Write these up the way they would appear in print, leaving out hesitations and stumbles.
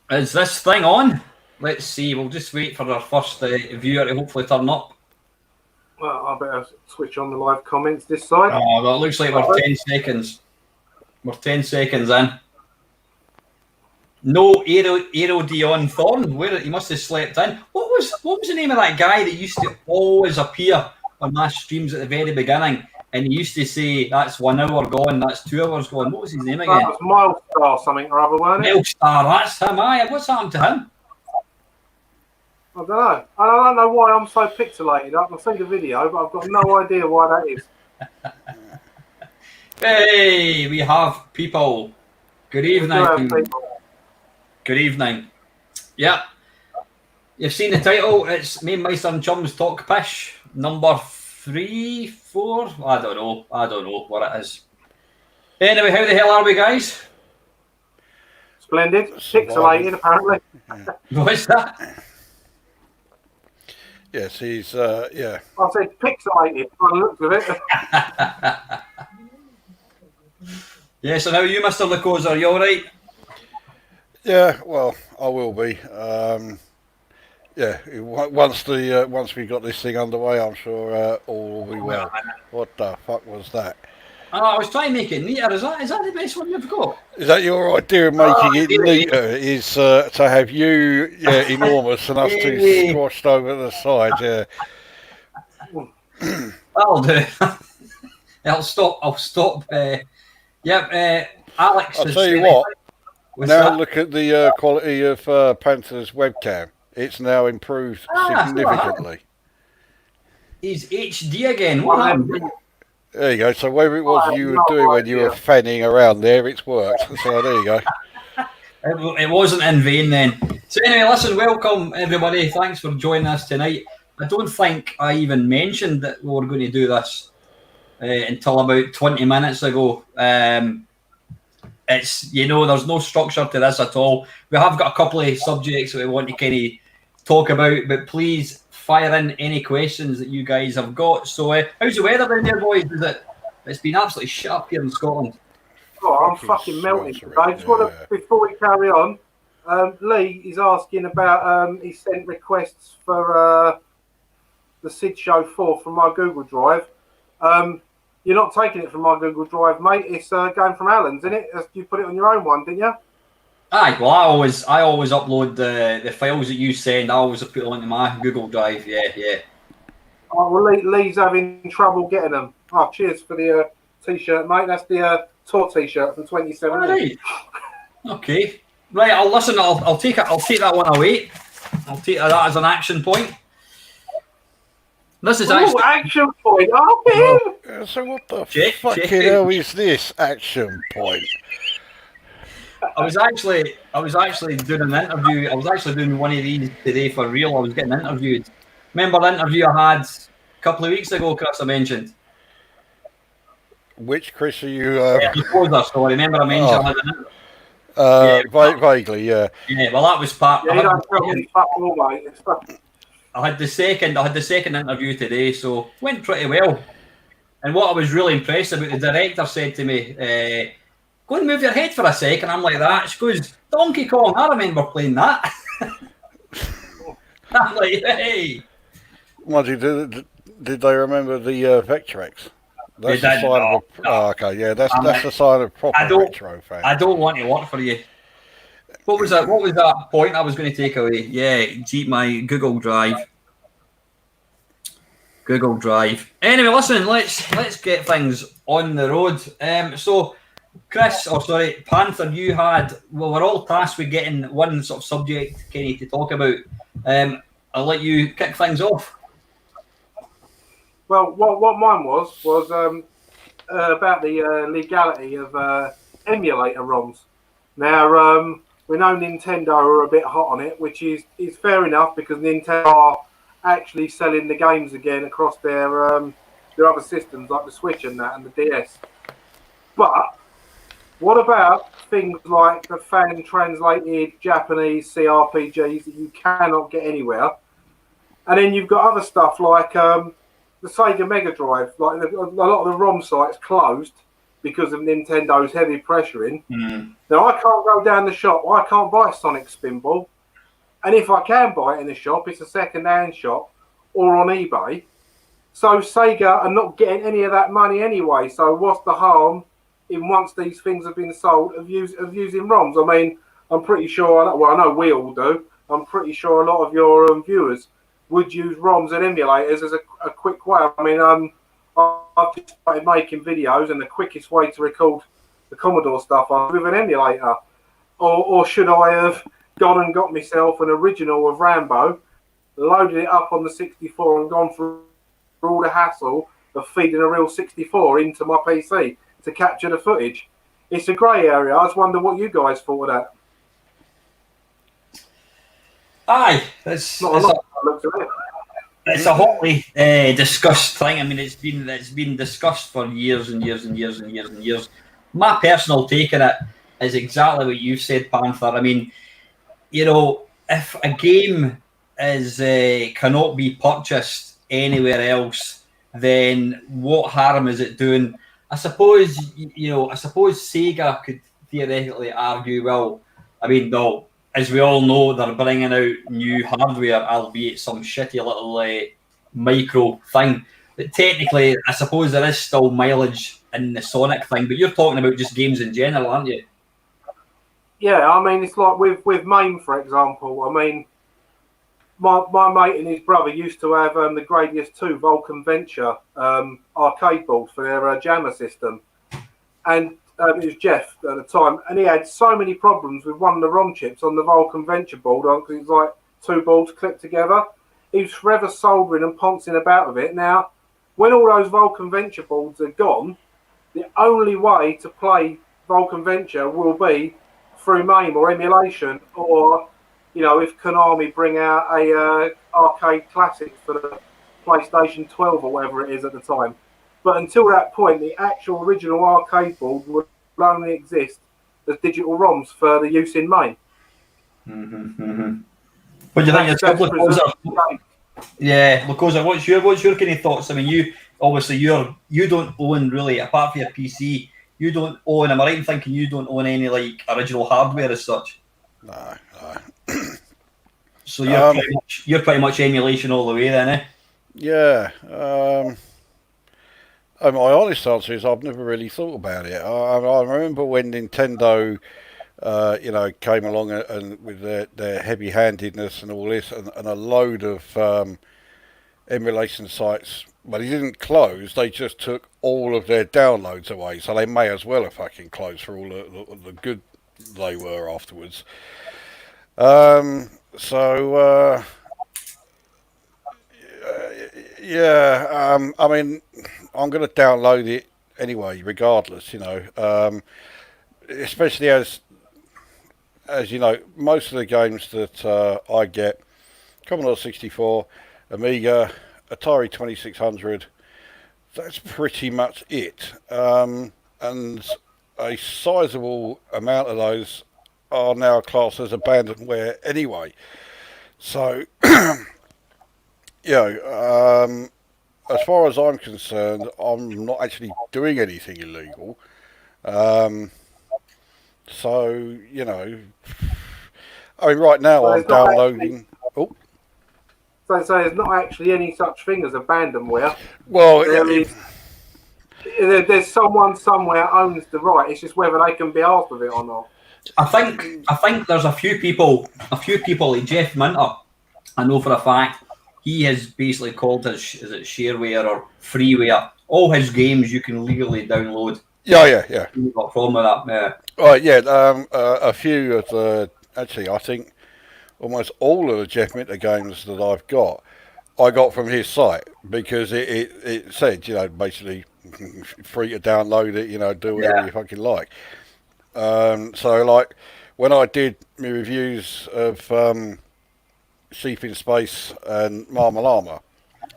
Is this thing on? Let's see. We'll just wait for our first viewer to hopefully turn up. Well, I better switch on the live comments this side. Oh, well, it looks like we're 10 seconds. We're 10 seconds in. No Aero Dion Thorn. Where he must have slept in. What was the name of that guy that used to always appear on my streams at the very beginning? And he used to say, "That's 1 hour gone. That's 2 hours gone." What was his name again? That was Milestar something or other, wasn't it? Milestar. That's him. What's happened to him? I don't know. I don't know why I'm so pixelated. I can see the video, but I've got no idea why that is. Hey, we have people. Good evening. Good evening. Yeah. You've seen the title. It's Mamemeister and Chums Talk Pish. Number 3, 4. I don't know what it is. Anyway, how the hell are we, guys? Splendid. Pixelated, apparently. What's that? Yes, he's, yeah. I said pixelated by the looks of it. Yes, and how are you, Mr. Lukozer? Are you all right? Yeah, well, I will be. Yeah, once we got this thing underway, I'm sure all will be well. What the fuck was that? I was trying to make it neater. Is that the best one you've got? Is that your idea of making it neater? Is to have you, enormous and us two squashed over the side? Yeah. That'll do. I'll stop. Alex. I'll tell you what. Now look at the quality of Panther's webcam. It's now improved significantly. He's HD again. What happened? There you go. So whatever it was you were doing when you were fanning around there, it's worked. So there you go. It wasn't in vain then. So anyway, listen, welcome everybody. Thanks for joining us tonight. I don't think I even mentioned that we were going to do this until about 20 minutes ago. It's, there's no structure to this at all. We have got a couple of subjects that we want to kind of talk about, but please fire in any questions that you guys have got. So how's the weather down there, boys? It's been absolutely shit up here in Scotland. Oh, I'm fucking melting today. I just want to, before we carry on, Lee is asking about, he sent requests for the Sid Show 4 from my Google Drive. You're not taking it from my Google Drive, mate. It's going from Alan's, isn't it? You put it on your own one, didn't you? Aye, well, I always upload the files that you send. I always put them onto my Google Drive. Yeah. Oh, well, Lee's having trouble getting them. Oh, cheers for the t-shirt, mate. That's the tour t-shirt from 2017. All right. Okay. Right. I'll take it. I'll take that one away. I'll take that as an action point. This is actually action point. Oh, so what the fucking hell is this action point? I was actually doing an interview. I was actually doing one of these today for real. I was getting interviewed. Remember the interview I had a couple of weeks ago, Chris, I mentioned? Which Chris are you? Lukozer, so I remember I mentioned I had an vaguely, yeah. Yeah, well, that was part. Yeah, I had the second interview today, so went pretty well. And what I was really impressed about, the director said to me, "Go and move your head for a second." I'm like that. She goes, "Donkey Kong, I remember playing that." I'm like, hey. What did they remember the Vectrex? That's the sign of okay, yeah, that's the sign of proper retro fan. I don't want to work for you. What was that point I was going to take away? Yeah, my Google Drive. Anyway, listen, let's get things on the road. So, Panther, we're all tasked with getting one sort of subject, Kenny, to talk about. I'll let you kick things off. Well, what mine was about the legality of emulator ROMs. Now, we know Nintendo are a bit hot on it, which is fair enough because Nintendo are actually selling the games again across their other systems like the Switch and that and the DS. But what about things like the fan-translated Japanese CRPGs that you cannot get anywhere? And then you've got other stuff like the Sega Mega Drive. Like a lot of the ROM sites closed because of Nintendo's heavy pressuring. Mm. Now, I can't go down the shop. I can't buy a Sonic Spinball. And if I can buy it in a shop, it's a second-hand shop or on eBay. So Sega are not getting any of that money anyway. So what's the harm in, once these things have been sold, of using ROMs? I mean, I'm pretty sure, well, I know we all do. I'm pretty sure a lot of your viewers would use ROMs and emulators as a quick way. I mean, I've just started making videos, and the quickest way to record the Commodore stuff is with an emulator. Or should I have gone and got myself an original of Rambo, loaded it up on the 64 and gone through all the hassle of feeding a real 64 into my PC to capture the footage? It's a grey area. I just wonder what you guys thought of that. Aye, It's a hotly discussed thing. I mean, it's been discussed for years and years and years and years and years. My personal take on it is exactly what you said, Panther. I mean, you know, if a game is cannot be purchased anywhere else, then what harm is it doing? I suppose Sega could theoretically argue, well, I mean, no, as we all know, they're bringing out new hardware, albeit some shitty little micro thing. But technically, I suppose there is still mileage in the Sonic thing. But you're talking about just games in general, aren't you? Yeah, I mean, it's like with MAME, for example. I mean, my mate and his brother used to have the Gradius 2 Vulcan Venture arcade board for their Jammer system. And it was Jeff at the time, and he had so many problems with one of the ROM chips on the Vulcan Venture board because it's like two boards clipped together. He was forever soldering and pouncing about with it. Now, when all those Vulcan Venture boards are gone, the only way to play Vulcan Venture will be through MAME or emulation, or, you know, if Konami bring out a arcade classic for the PlayStation 12 or whatever it is at the time. But until that point, the actual original arcade board will only exist as digital ROMs for the use in MAME. Mm-hmm, mm-hmm. What do you think yourself, Lukozer? Yeah, Lukozer, what's your kind of thoughts? I mean, you don't own, really, apart from your PC, you don't own. Am I right in thinking you don't own any like original hardware as such? No. So you're pretty much emulation all the way then, eh? Yeah. My honest answer is I've never really thought about it. I remember when Nintendo, came along and with their heavy-handedness and all this, and a load of emulation sites. But they didn't close. They just took all of their downloads away. So they may as well have fucking closed for all the good they were afterwards. I mean, I'm going to download it anyway, regardless, especially as you know, most of the games that I get, Commodore 64, Amiga, Atari 2600, that's pretty much it. And a sizable amount of those are now classed as abandonware anyway. So, as far as I'm concerned, I'm not actually doing anything illegal. So, I mean, right now I'm downloading... So there's not actually any such thing as abandonware. Well, there's someone somewhere owns the right. It's just whether they can be asked with it or not. I think there's a few people like Jeff Minter, I know for a fact, he has basically called his, is it shareware or freeware, all his games you can legally download. Yeah. You've got a problem with that, yeah. Right, yeah, a few of the, actually I think almost all of the Jeff Minter games that I've got, I got from his site, because it said, basically free to download it, do whatever you fucking like. So like when I did my reviews of Sheep in Space and Marmalama,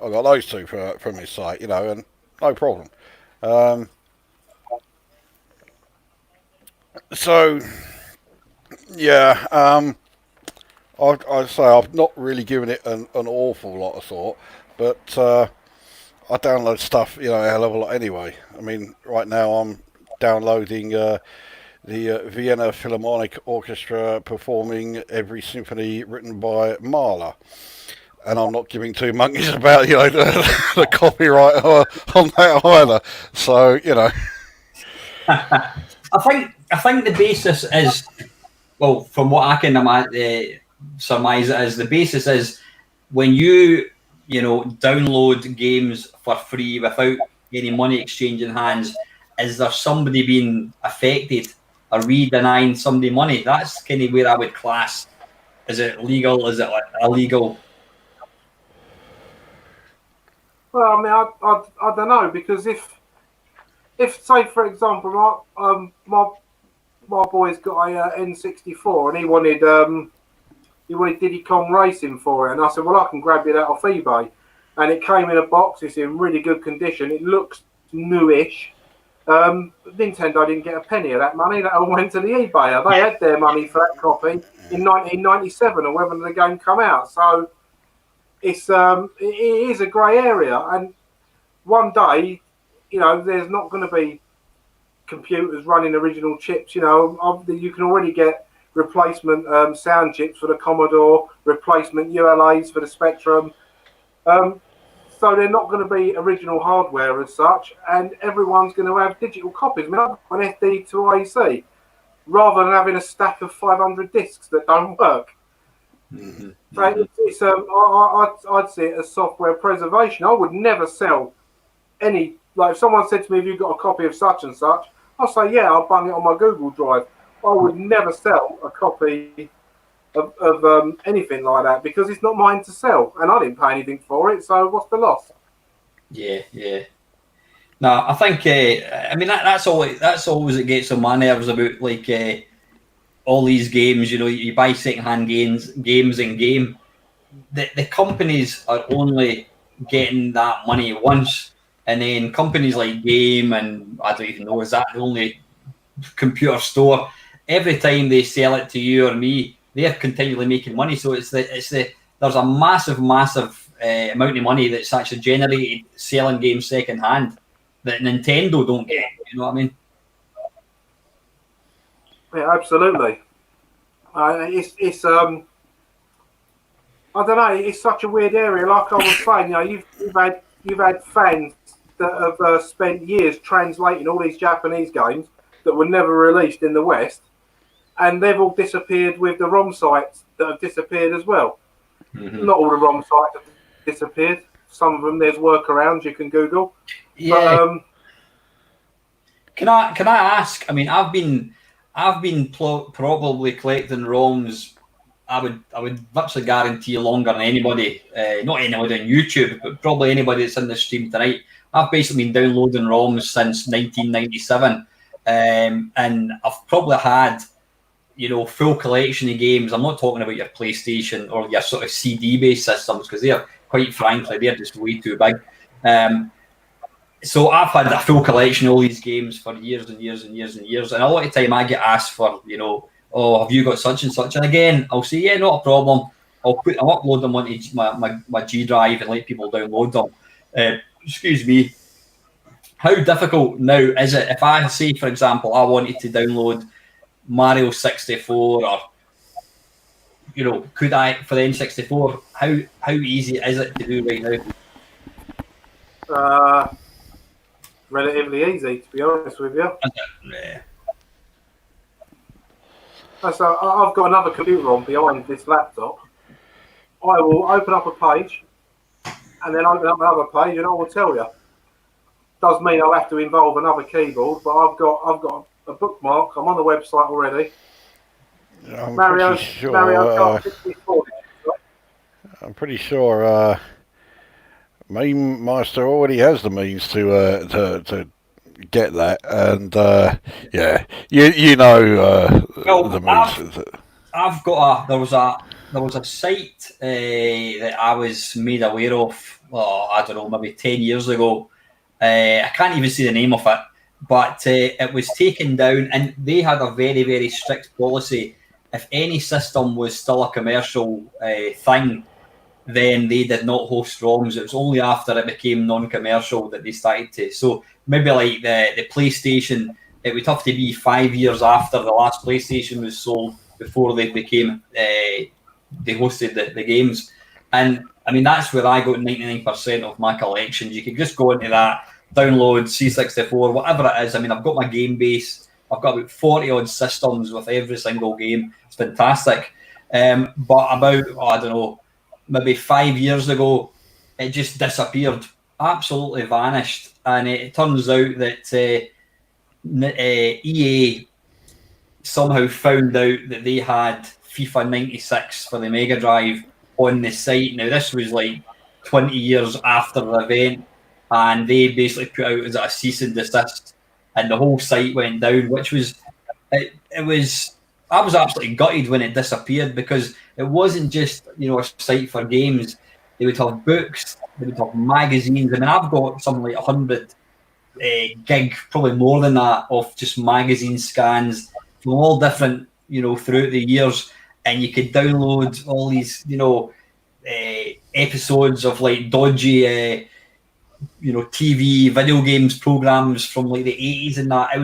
I got those two from his site, and no problem. So yeah, I'd say I've not really given it an awful lot of thought, but I download stuff, a hell of a lot anyway. I mean, right now I'm downloading the Vienna Philharmonic Orchestra performing every symphony written by Mahler. And I'm not giving two monkeys about the copyright on that either. So I think the basis is, well, from what I can surmise, it is the basis is when you download games for free without any money exchanging hands. Is there somebody being affected? Are we denying somebody money? That's kind of where I would class. Is it legal? Is it illegal? Well, I mean, I don't know, because if say for example, my boy's got a N64 and he wanted Diddy Kong Racing for it, and I said, well, I can grab you that off eBay, and it came in a box. It's in really good condition. It looks newish. Nintendo didn't get a penny of that money. That all went to the eBayer. They had their money for that copy in 1997, or whether the game come out. So it is a grey area, and one day, there's not going to be computers running original chips. You can already get replacement sound chips for the Commodore, replacement ULAs for the Spectrum. So they're not going to be original hardware as such, and everyone's going to have digital copies. I mean, I've got an FD to IEC, rather than having a stack of 500 discs that don't work. Mm-hmm. So I'd see it as software preservation. I would never sell any. Like, if someone said to me, "Have you got a copy of such and such?" I'll say, "Yeah, I'll bung it on my Google Drive." I would never sell a copy of anything like that, because it's not mine to sell, and I didn't pay anything for it. So what's the loss? Yeah. No, I think I mean that's always it gets on my nerves about all these games. You buy secondhand games in game. The companies are only getting that money once, and then companies like Game, and I don't even know, is that the only computer store? Every time they sell it to you or me, they're continually making money. So there's a massive amount of money that's actually generated selling games second hand that Nintendo don't get. You know what I mean? Yeah, absolutely. It's I don't know. It's such a weird area. Like I was saying, you've had fans that have spent years translating all these Japanese games that were never released in the West, and they've all disappeared with the ROM sites that have disappeared as well. Mm-hmm. Not all the ROM sites have disappeared. Some of them, there's workarounds you can Google. Yeah. But, can I ask? I mean, I've been probably collecting ROMs. I would virtually guarantee longer than anybody. Not anybody on YouTube, but probably anybody that's in the stream tonight. I've basically been downloading ROMs since 1997, and I've probably had full collection of games. I'm not talking about your PlayStation or your sort of CD-based systems, because they're, quite frankly, they're just way too big. So I've had a full collection of all these games for years and years and years and years, and a lot of the time I get asked for, oh, have you got such and such? And again, I'll say, yeah, not a problem. I'll upload them onto my G drive and let people download them. Excuse me. How difficult now is it if I say, for example, I wanted to download Mario 64, or could I for the N64? How easy is it to do right now? Relatively easy, to be honest with you. Yeah. So I've got another computer on behind this laptop. I will open up a page, and then open up another page, and I will tell you. Does mean I'll have to involve another keyboard, but I've got a bookmark. I'm on the website already. Mario Kart 64. I'm pretty sure Mamemeister already has the means to get that, and yeah, the means. I've got there was a site that I was made aware of. I don't know, maybe 10 years ago. I can't even see the name of it, but it was taken down, and they had a very, very strict policy. If any system was still a commercial thing, then they did not host ROMs. It was only after it became non-commercial that they started to. So maybe like the PlayStation it would have to be 5 years after the last PlayStation was sold before they became they hosted the games. And I mean, that's where I got 99% of my collections. You can just go into that, download C64, whatever it is. I mean, I've got my game base. I've got about 40 odd systems with every single game. It's fantastic. But about, I don't know, maybe 5 years ago, it just disappeared, absolutely vanished. And it turns out that EA somehow found out that they had FIFA 96 for the Mega Drive on the site. Now, this was like 20 years after the event, and they basically put out as a cease and desist, and the whole site went down, which was, it was, I was absolutely gutted when it disappeared, because it wasn't just, a site for games. They would have books, they would have magazines. I mean, I've got something like 100 gig, probably more than that, of just magazine scans from all different, throughout the years, and you could download all these, episodes of like dodgy, TV, video games programs from like the 80s and that. It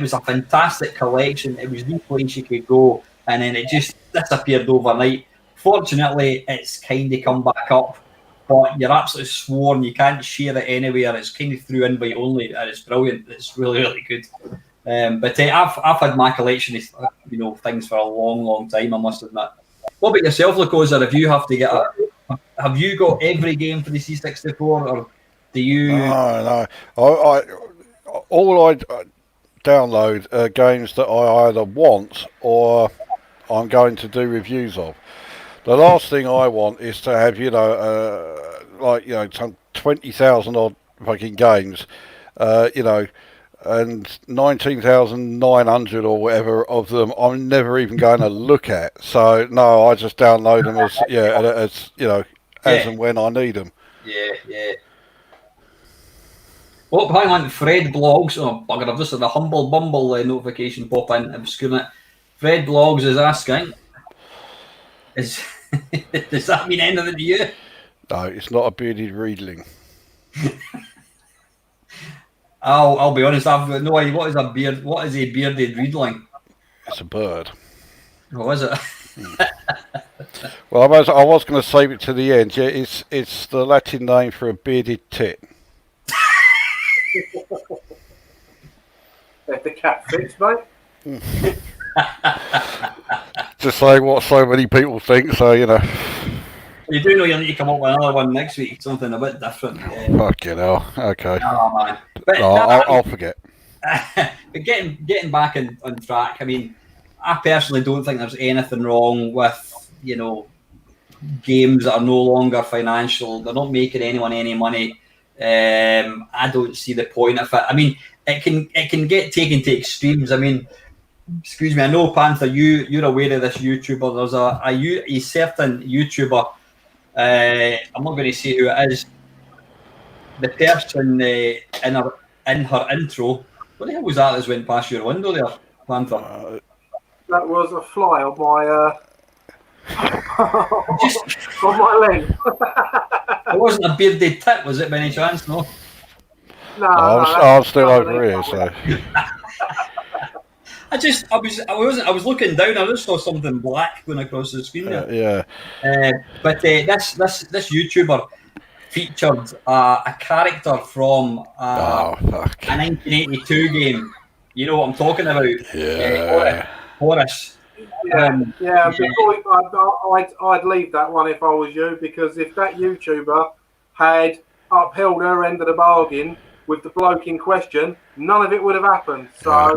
was a fantastic collection. It was the place you could go, and then it just disappeared overnight. Fortunately, it's kind of come back up, but you're absolutely sworn you can't share it anywhere. It's kind of through invite only, and it's brilliant. It's really, really good. But I've had my collection of things for a long, long time, I must admit. What about yourself, Lukozer? Have you got every game for the C64, or do you? No. All I download are games that I either want or I'm going to do reviews of. The last thing I want is to have, some 20,000 odd fucking games, and 19,900 or whatever of them I'm never even going to look at. So no, I just download them as and when I need them. Yeah. Oh, hang on, Fred Blogs. Oh, bugger, I've just had a Humble Bumble notification pop in. I'm screwing it. Fred Blogs is asking, does that mean anything to you? No, it's not a bearded Riedling. I'll be honest, I've got no idea. What is a bearded Riedling? It's a bird. Oh, is it? Well, I was going to save it to the end. Yeah, it's the Latin name for a bearded tit. If the cat fits, mate. Just say what so many people think, so You do know you need to come up with another one next week, something a bit different. Fucking hell. Okay. Oh, man. But no, I'll forget. But getting back on track, I mean, I personally don't think there's anything wrong with, games that are no longer financial. They're not making anyone any money. I don't see the point of it. I mean, it can get taken to extremes. I mean, excuse me, I know, Panther, you're aware of this YouTuber. There's a certain YouTuber, I'm not going to say who it is. The person in her intro, what the hell was that went past your window there, Panther? That was a fly on my on my leg. It wasn't a bearded tit, was it, by any chance? No. No, I'm still over here, so. I was looking down. I just saw something black going across the screen there. Yeah. But this YouTuber featured a character from a 1982 game. You know what I'm talking about? Yeah. Horace. I'd leave that one if I was you, because if that YouTuber had upheld her end of the bargain with the bloke in question, none of it would have happened. So I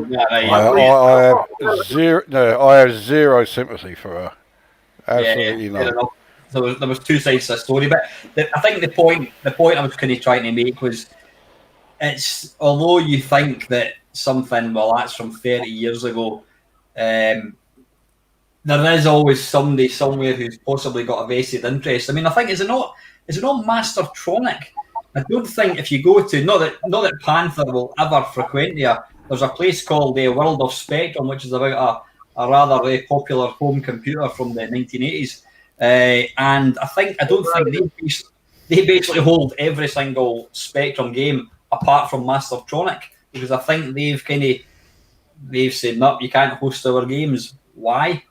have zero sympathy for her. Absolutely not. So there was two sides to the story, but I think the point I was kind of trying to make was, it's although you think that something, well, that's from 30 years ago, there is always somebody somewhere who's possibly got a vested interest. I mean, I think is it not Mastertronic? I don't think if you go to not that Panther will ever frequent there. There's a place called the World of Spectrum, which is about a rather popular home computer from the 1980s, and I don't think they basically hold every single Spectrum game apart from Mastertronic, because I think they've kind of they've said, no, you can't host our games. Why?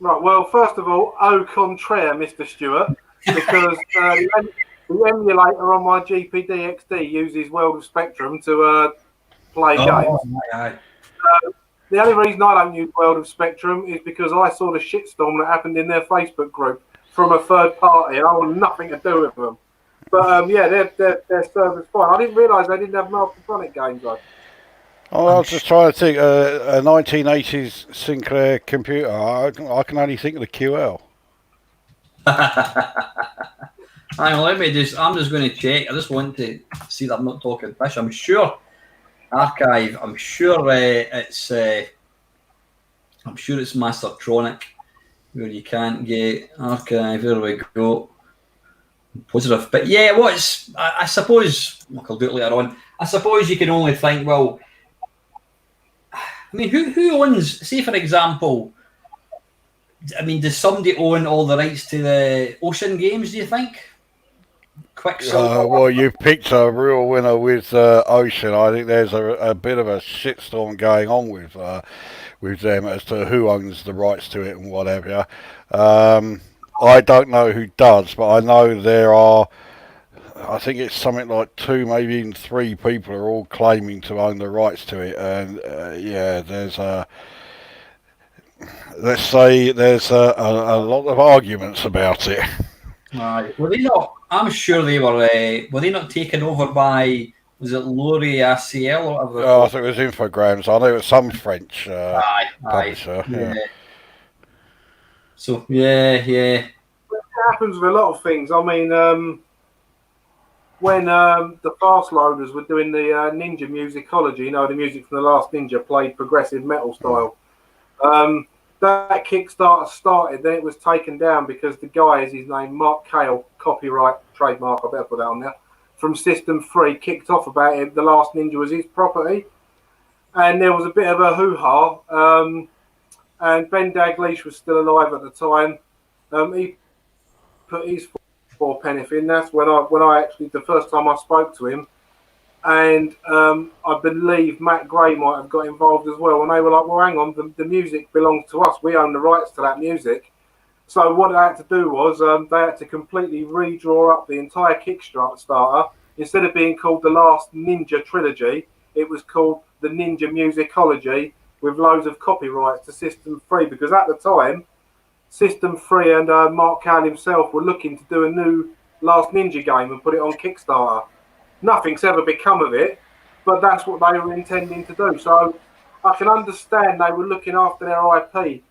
Right, well, first of all, au contraire, Mr. Stewart, because the emulator on my GPD XD uses World of Spectrum to play games. Aye. The only reason I don't use World of Spectrum is because I saw the shitstorm that happened in their Facebook group from a third party, and I want nothing to do with them. But yeah, their server's fine. I didn't realise they didn't have Master Sonic games though. Oh, I was just trying to think. A 1980s Sinclair computer. I can only think of the QL. Hang on, I'm just going to check. I just want to see that I'm not talking Pish. I'm sure Archive. I'm sure it's Mastertronic, where you can't get Archive. There we go. Positive, but yeah, I suppose I'll do it later on. I suppose you can only think, well, I mean, who owns? Say, for example, I mean, does somebody own all the rights to the Ocean Games? Do you think? Quicksilver. Well, you've picked a real winner with Ocean. I think there's a bit of a shitstorm going on with them as to who owns the rights to it and whatever. I don't know who does, but I know there are. I think it's something like 2, maybe even 3 people are all claiming to own the rights to it, and yeah, there's let's say there's a lot of arguments about it. Right. Were they not? I'm sure they were. Were they not taken over by? Was it Laurie ACL or whatever? Oh, I think it was Infogrames. I know it was some French publisher. Yeah. So yeah. It happens with a lot of things. I mean, when the Fast Loaders were doing the Ninja Musicology, you know, the music from the Last Ninja played progressive metal style. That Kickstarter started, then it was taken down because the guy, is his name, Mark Cale, copyright, trademark, I better put that on there, from System 3, kicked off about it. The Last Ninja was his property. And there was a bit of a hoo-ha. And Ben Daglish was still alive at the time. He put his 4 penneth in. That's when I actually, the first time I spoke to him, and I believe Matt Gray might have got involved as well. And they were like, well, hang on, the music belongs to us. We own the rights to that music. So what they had to do was they had to completely redraw up the entire Kickstarter. Instead of being called the Last Ninja Trilogy, it was called the Ninja Musicology, with loads of copyrights to System 3. Because at the time, System 3 and Mark Cale himself were looking to do a new Last Ninja game and put it on Kickstarter. Nothing's ever become of it, but that's what they were intending to do. So I can understand they were looking after their IP,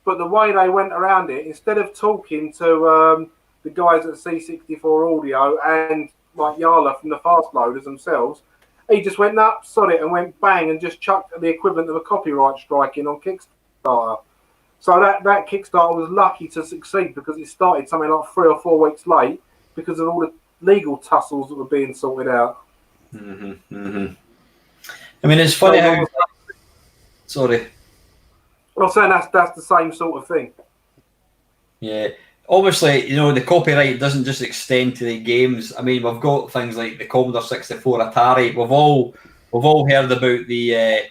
but the way they went around it, instead of talking to the guys at C64 Audio and like Yala from the Fast Loaders themselves, he just went nuts, sod it, and went bang and just chucked the equivalent of a copyright strike in on Kickstarter. So that Kickstarter was lucky to succeed because it started something like 3 or 4 weeks late because of all the legal tussles that were being sorted out. I mean, it's funny how. Sorry. I'm saying that's the same sort of thing. Yeah. Obviously, you know, the copyright doesn't just extend to the games. I mean, we've got things like the Commodore 64, Atari. We've all heard about the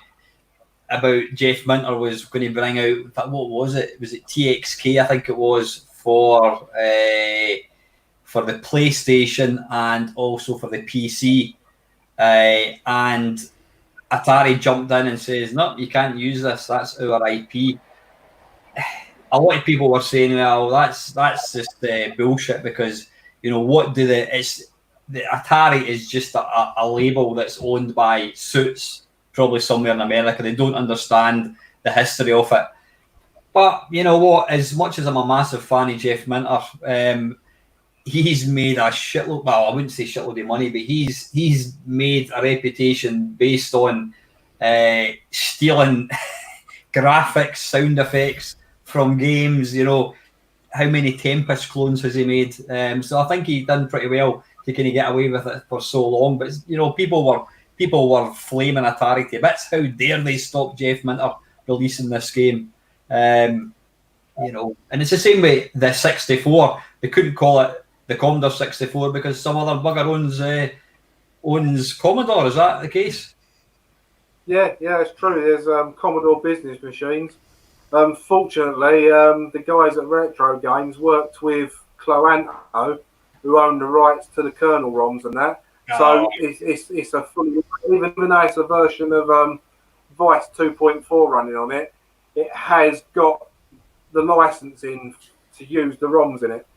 about Jeff Minter was going to bring out. What was it? Was it TXK? I think it was for the PlayStation and also for the PC. And Atari jumped in and says, "No, you can't use this. That's our IP." A lot of people were saying, "Well, that's just bullshit," because you know what do the Atari is just a label that's owned by Suits, probably somewhere in America. They don't understand the history of it. But you know what? As much as I'm a massive fan of Jeff Minter, he's made a shitload. Well, I wouldn't say shitload of money, but he's made a reputation based on stealing graphics, sound effects from games. You know, how many Tempest clones has he made? So I think he done pretty well to kind of get away with it for so long. But you know, people were flaming Atari to bits. How dare they stop Jeff Minter releasing this game? You know, and it's the same way the 64. They couldn't call it the Commodore 64 because some other bugger owns Commodore. Is that the case? Yeah, it's true. There's Commodore business machines. Fortunately, the guys at Retro Games worked with Cloanto, who own the rights to the kernel ROMs and that. Oh, So it's a fully, even though it's a version of Vice 2.4 running on it, it has got the licensing to use the ROMs in it.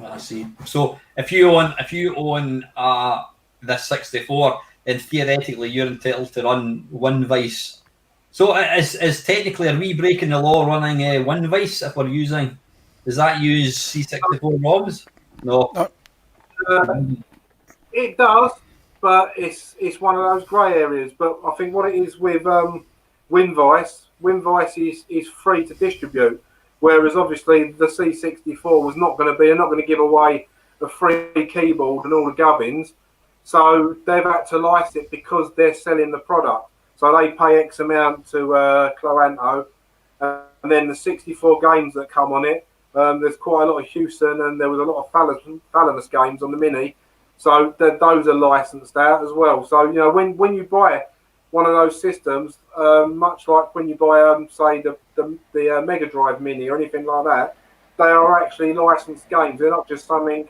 I see. So if you own this 64, then theoretically you're entitled to run one Vice. So is technically, are we breaking the law running one Vice if we're using? Does that use C64 ROMs? No. No. It does, but it's one of those grey areas. But I think what it is with WinVice is free to distribute, whereas obviously the C64 was not going to be. They're not going to give away a free keyboard and all the gubbins, so they've had to license it because they're selling the product. So they pay X amount to Cloanto, and then the 64 games that come on it. There's quite a lot of Houston, and there was a lot of Thalamus games on the Mini. So those are licensed out as well. So when you buy one of those systems, much like when you buy say the Mega Drive Mini or anything like that, they are actually licensed games. They're not just something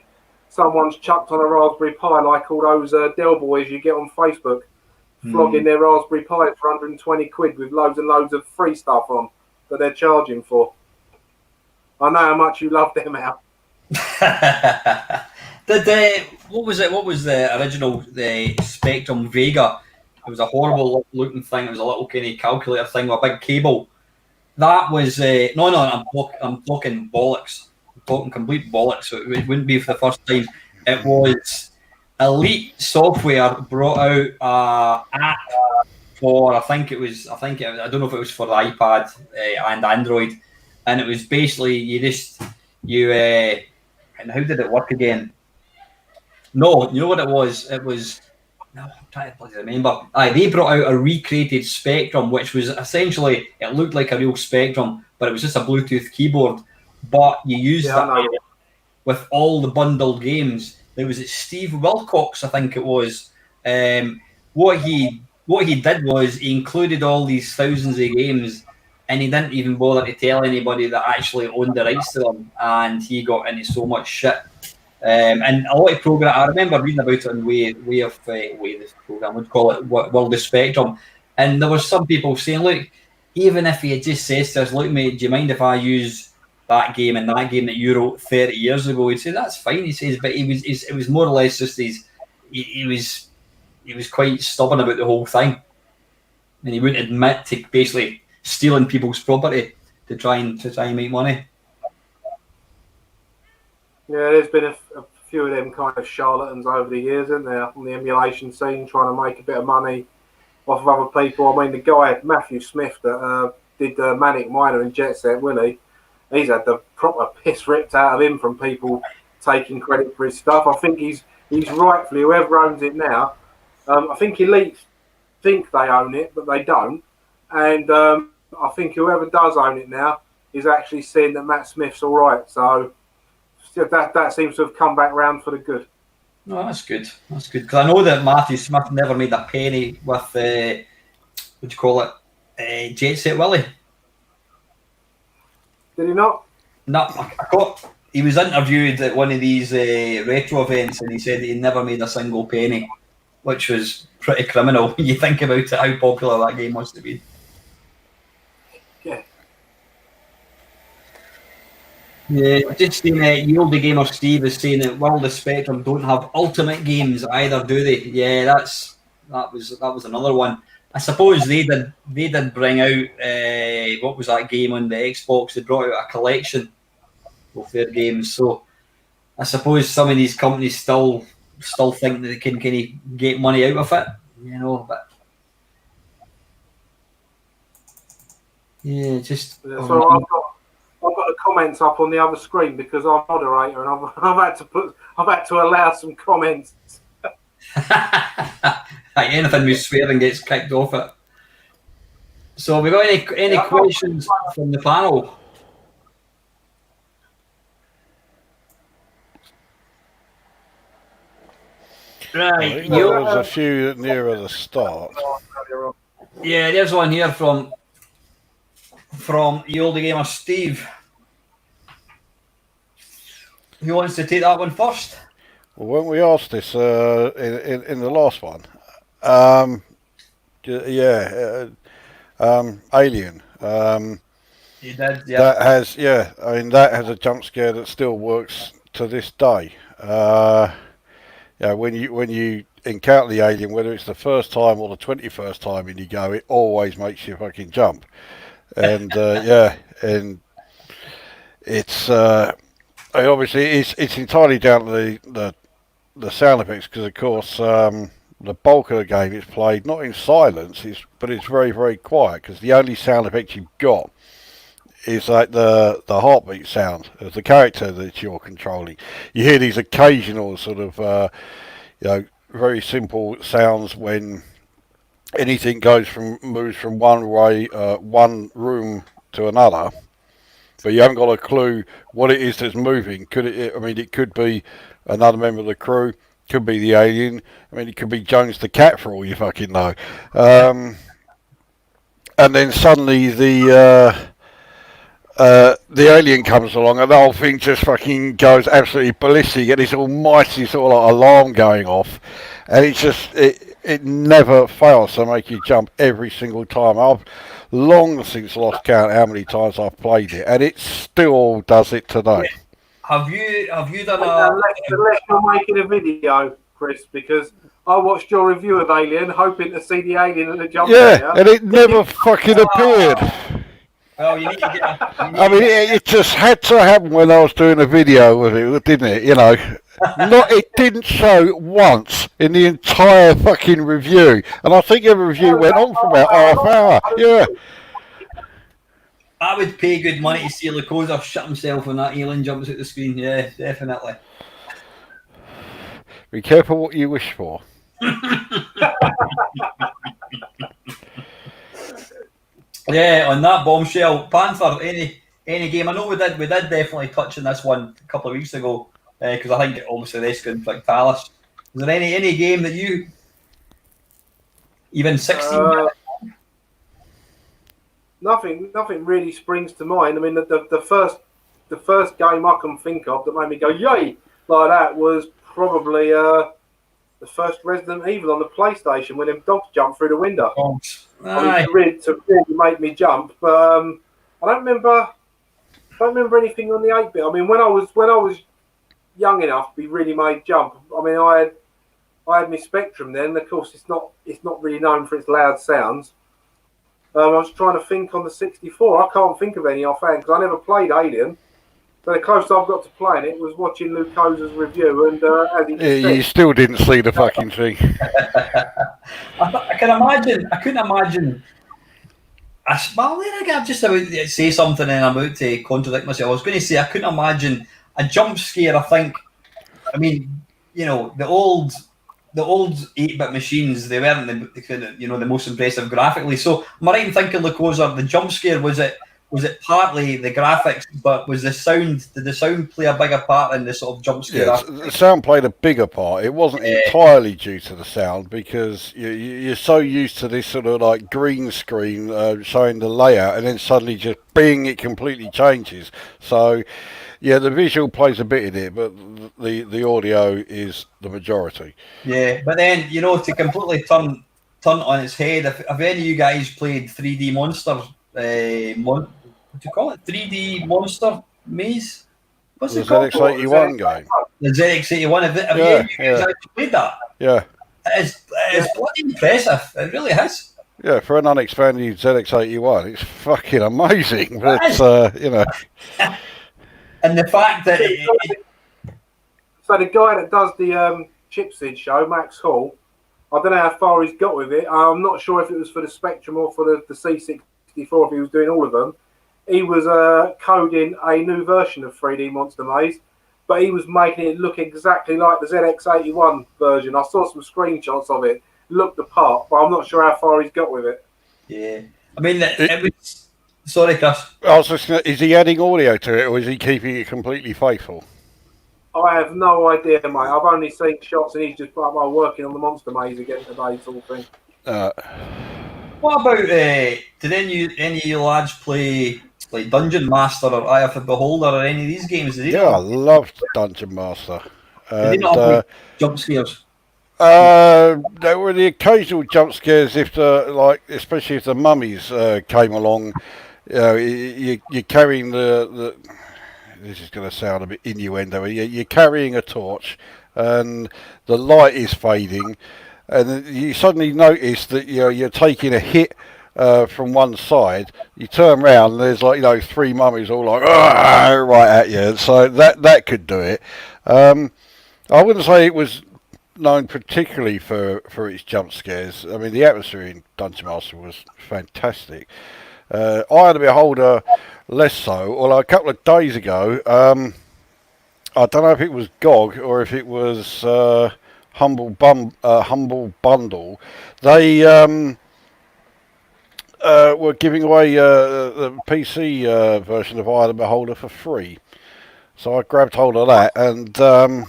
someone's chucked on a Raspberry Pi like all those Dell boys you get on Facebook, flogging their Raspberry Pi for 120 quid with loads and loads of free stuff on that they're charging for. I know how much you love them out. What was it? What was the original Spectrum Vega? It was a horrible looking thing. It was a little kind of calculator thing with a big cable. That was no. I'm talking bollocks. I'm talking complete bollocks. So it wouldn't be for the first time. It was Elite Software brought out an app for I don't know if it was for the iPad and Android, and it was basically you and how did it work again? No, you know what it was? It was no, I'm trying to bloody remember. They brought out a recreated Spectrum, which was essentially it looked like a real Spectrum, but it was just a Bluetooth keyboard. But you used that with all the bundled games. There was Steve Wilcox, I think it was. What he did was he included all these thousands of games, and he didn't even bother to tell anybody that actually owned the rights to them, and he got into so much shit. And a lot of program, I remember reading about it in way this program would call it World of Spectrum, and there was some people saying, look, even if he had just said to us, look, mate, do you mind if I use that game and that game that you wrote 30 years ago? He'd say that's fine. He says, but it was more or less just he was quite stubborn about the whole thing, and he wouldn't admit to basically stealing people's property to try and make money. Yeah, there's been a few of them kind of charlatans over the years, isn't there, on the emulation scene, trying to make a bit of money off of other people. I mean, the guy, Matthew Smith, that did Manic Miner and Jet Set Willie, he's had the proper piss ripped out of him from people taking credit for his stuff. I think he's rightfully, whoever owns it now, I think Elite think they own it, but they don't. And I think whoever does own it now is actually saying that Matt Smith's all right. So that seems to have come back round for the good. No, that's good. That's good because I know that Matthew Smith never made a penny with what do you call it, Jet Set Willie. Did he not? No, he was interviewed at one of these retro events, and he said that he never made a single penny, which was pretty criminal when you think about it. How popular that game must have been. Yeah. Yeah, just seen the older gamer Steve is saying that World of Spectrum don't have ultimate games either, do they? Yeah, that was another one. I suppose they did bring out what was that game on the Xbox? They brought out a collection of their games. So I suppose some of these companies still think that they can kind of get money out of it, you know. But yeah, just. So I've got the comments up on the other screen because I'm moderator and I've had to allow some comments. Anything with swearing gets kicked off it. So, have we got any questions from the panel? I think there was a few nearer the start. Yeah, there's one here from the older gamer Steve. Who wants to take that one first? Well, when we asked this in the last one, Alien. You did, yeah. That has, I mean, that has a jump scare that still works to this day. When you encounter the alien, whether it's the first time or the 21st time in you go, it always makes you fucking jump. And and it's obviously it's entirely down to the sound effects, because of course the bulk of the game is played not in silence, but it's very, very quiet, because the only sound effect you've got is like the heartbeat sound of the character that you're controlling. You hear these occasional sort of very simple sounds when anything moves from one room to another, but you haven't got a clue what it is that's moving. It could be another member of the crew, could be the alien. I mean, it could be Jones the cat for all you fucking know. And then suddenly the alien comes along and the whole thing just fucking goes absolutely ballistic, and this almighty sort of like alarm going off, and it never fails to make you jump every single time. I've long since lost count how many times I've played it, and it still does it today. Have you done unless you're making a video, Chris, because I watched your review of Alien, hoping to see the alien at the jump scare. And it never fucking appeared. Well, you need to get. It just had to happen when I was doing a video with it, didn't it? It didn't show once in the entire fucking review, and I think every review went on for about half hour. Yeah. I would pay good money to see Lukozer shut himself when that alien jumps at the screen. Yeah, definitely. Be careful what you wish for. Yeah, on that bombshell, Panther. Any game? I know we did definitely touch on this one a couple of weeks ago, because I think obviously Rescue Fractalis. Is there any game that you even 16? Nothing really springs to mind. I mean, the first game I can think of that made me go yay like that was probably the first Resident Evil on the PlayStation, when them dogs jumped through the window. To really make me jump, but I don't remember anything on the 8-bit. I mean, when I was young enough to be really made jump, I mean, I had my Spectrum then. Of course, it's not really known for its loud sounds. I was trying to think on the 64. I can't think of any offhand because I never played Alien. So the closest I've got to playing it was watching Lukozer's review, and you still didn't see the fucking thing. I couldn't imagine. I'm just about to say something and I'm about to contradict myself. I was going to say I couldn't imagine a jump scare. I mean, the old 8-bit machines, they weren't the most impressive graphically. So am I right in thinking, Lukozer, the jump scare was it partly the graphics, but was the sound? Did the sound play a bigger part in the sort of jump scare? Yeah, the sound played a bigger part. It wasn't entirely due to the sound, because you're so used to this sort of like green screen showing the layout, and then suddenly just bing, it completely changes. So yeah, the visual plays a bit in it, but the audio is the majority. Yeah, but then to completely turn on its head. If any of you guys played 3D Monster, what do you call it? 3D Monster Maze? What's it called? The ZX81 game. The ZX81. Have any of you guys actually played that? Yeah. It's bloody impressive. It really is. Yeah, for an unexpanded ZX81, it's fucking amazing. But and the fact that so the guy that does the Chipsid show, Max Hall, I don't know how far he's got with it. I'm not sure if it was for the Spectrum or for the C64, if he was doing all of them. He was coding a new version of 3D Monster Maze, but he was making it look exactly like the ZX81 version. I saw some screenshots of it, looked the part, but I'm not sure how far he's got with it. Yeah. I mean, it was... Sorry, Chris. I was just is he adding audio to it, or is he keeping it completely faithful? I have no idea, mate. I've only seen shots, and he's just working on the monster maze again today, sort of thing. What about did any of you lads play like Dungeon Master or Eye of the Beholder or any of these games? I loved Dungeon Master. Did they not have jump scares? There were the occasional jump scares especially if the mummies came along. You know, you're carrying the. This is going to sound a bit innuendo. You're carrying a torch, and the light is fading, and you suddenly notice that you're taking a hit from one side. You turn around, and there's three mummies all like right at you. So that could do it. I wouldn't say it was known particularly for its jump scares. I mean, the atmosphere in Dungeon Master was fantastic. Eye of the Beholder, less so. Although a couple of days ago, I don't know if it was GOG or if it was Humble Bundle. They were giving away the PC version of Eye of the Beholder for free. So I grabbed hold of that, and so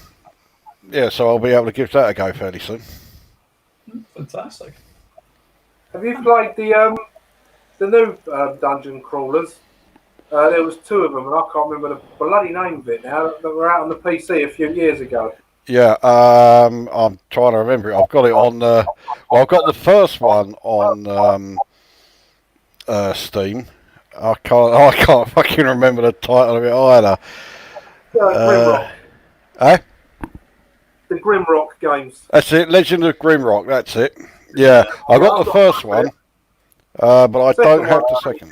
I'll be able to give that a go fairly soon. Fantastic. Have you played the new dungeon crawlers? There was two of them, and I can't remember the bloody name of it now, that were out on the PC a few years ago. Yeah, I'm trying to remember it. I've got it on. I've got the first one on Steam. I can't fucking remember the title of it either. Grimrock. Eh? The Grimrock games. That's it. Legend of Grimrock. That's it. Yeah, I got the first one, but I don't have the second.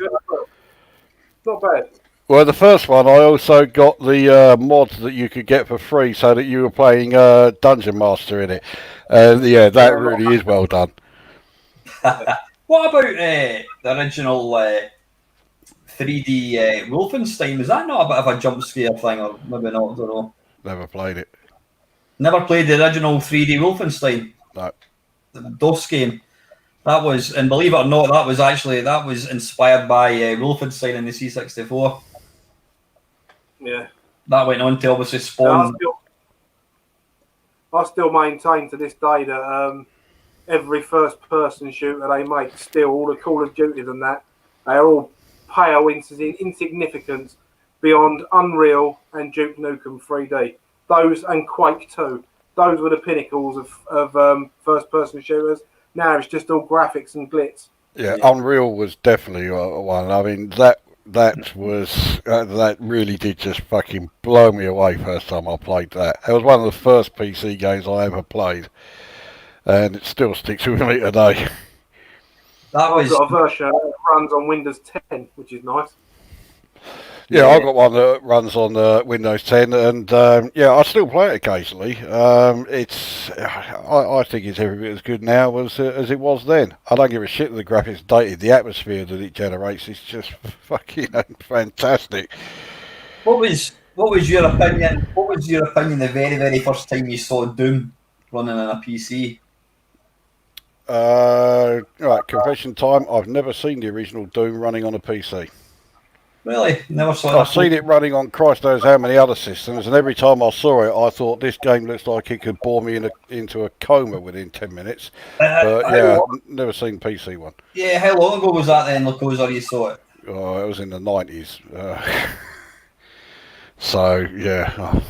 Not bad. Well, the first one, I also got the mods that you could get for free, so that you were playing Dungeon Master in it. Yeah, that really is well done. What about the original 3D Wolfenstein? Was that not a bit of a jump scare thing, or maybe not? I don't know. Never played it. Never played the original 3D Wolfenstein. No. The DOS game. That was, and believe it or not, that was inspired by Wolfenstein in the C64. Yeah. That went on to obviously spawn. I still maintain to this day that every first-person shooter they make, still all the Call of Duties and that, they are all pale insignificance beyond Unreal and Duke Nukem 3D. Those and Quake 2. Those were the pinnacles of first-person shooters. Now it's just all graphics and glitz. Yeah, Unreal was definitely one. I mean, that really did just fucking blow me away first time I played that. It was one of the first PC games I ever played, and it still sticks with me today. I've got a version that runs on Windows 10, which is nice. Yeah, I've got one that runs on Windows 10, and I still play it occasionally. I think it's every bit as good now as it was then. I don't give a shit that the graphics dated. The atmosphere that it generates is just fucking fantastic. What was your opinion? What was your opinion the very, very first time you saw Doom running on a PC? Right, confession time. I've never seen the original Doom running on a PC. Really? Never saw it. I've seen it running on Christ knows how many other systems, and every time I saw it, I thought this game looks like it could bore me into a coma within 10 minutes. But yeah, never seen PC one. Yeah, how long ago was that then, Lukozer, you saw it? Oh, it was in the 90s. So, yeah.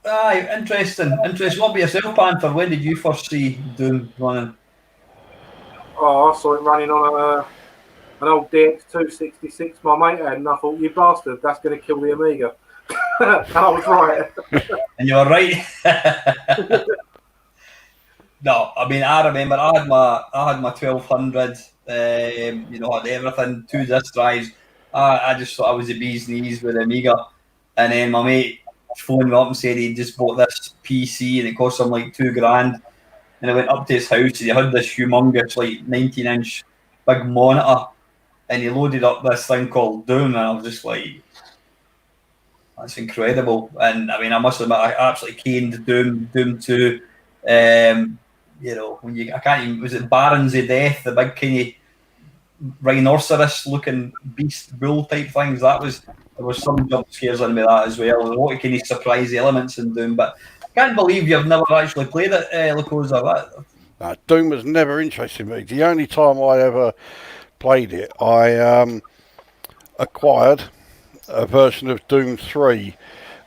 Aye, interesting. What about yourself, Panther? When did you first see Doom running? Oh, I saw it running on an old DX266 my mate had, and I thought, you bastard, that's going to kill the Amiga. And I was right. And you were right. No, I mean, I remember I had my 1200. Had everything, 2 disk drives. I just thought I was the bee's knees with the Amiga, and then my mate phoned me up and said he just bought this PC and it cost him like $2,000. And I went up to his house and he had this humongous, like 19-inch big monitor, and he loaded up this thing called Doom, and I was just like, that's incredible. And I mean, I must admit, I absolutely caned Doom 2. When was it Barons of Death, the big kind of rhinoceros looking beast bull type things? That was There was some jump scares in with that as well. There's a lot of kind of surprise elements in Doom, but I can't believe you've never actually played it, Lukozer. Doom was never interested me. The only time I ever played it, I acquired a version of Doom 3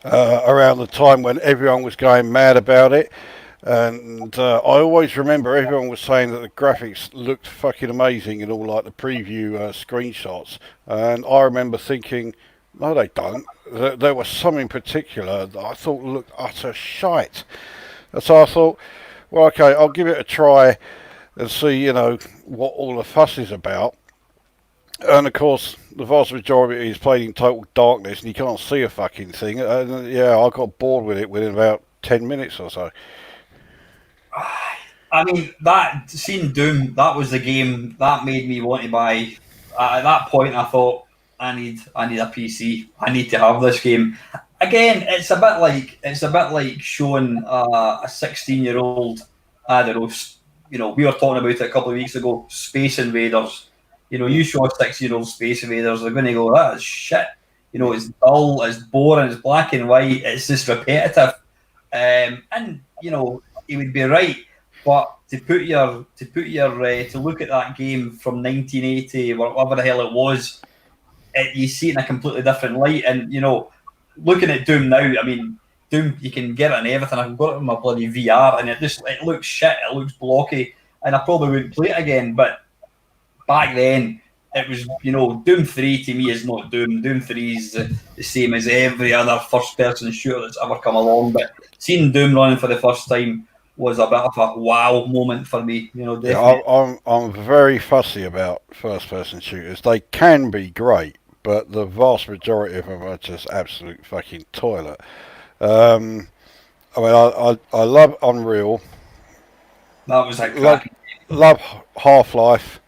around the time when everyone was going mad about it. And I always remember everyone was saying that the graphics looked fucking amazing in all like the preview screenshots. And I remember thinking, no, they don't. There was some in particular that I thought looked utter shite. And so I thought, well, okay, I'll give it a try and see, what all the fuss is about. And of course, the vast majority is played in total darkness and you can't see a fucking thing. And yeah, I got bored with it within about 10 minutes or so. I mean, that seeing Doom, that was the game that made me want to buy. At that point, I thought, I need a PC. I need to have this game. Again, it's a bit like showing a 16-year-old. I don't know. We were talking about it a couple of weeks ago. Space Invaders. You show a 6-year-old Space Invaders, they're going to go, that is shit. It's dull, it's boring, it's black and white, it's just repetitive. And he would be right, but to look at that game from 1980 or whatever the hell it was, you see it in a completely different light. And looking at Doom now, I mean, Doom, you can get it and everything. I've got it in my bloody VR, and it looks shit. It looks blocky, and I probably wouldn't play it again. But back then, it was Doom 3 to me is not Doom. Doom 3 is the same as every other first-person shooter that's ever come along. But seeing Doom running for the first time was a bit of a wow moment for me. Definitely. Yeah, I'm very fussy about first-person shooters. They can be great, but the vast majority of them are just absolute fucking toilet. I mean, I love Unreal. That was a love Half-Life.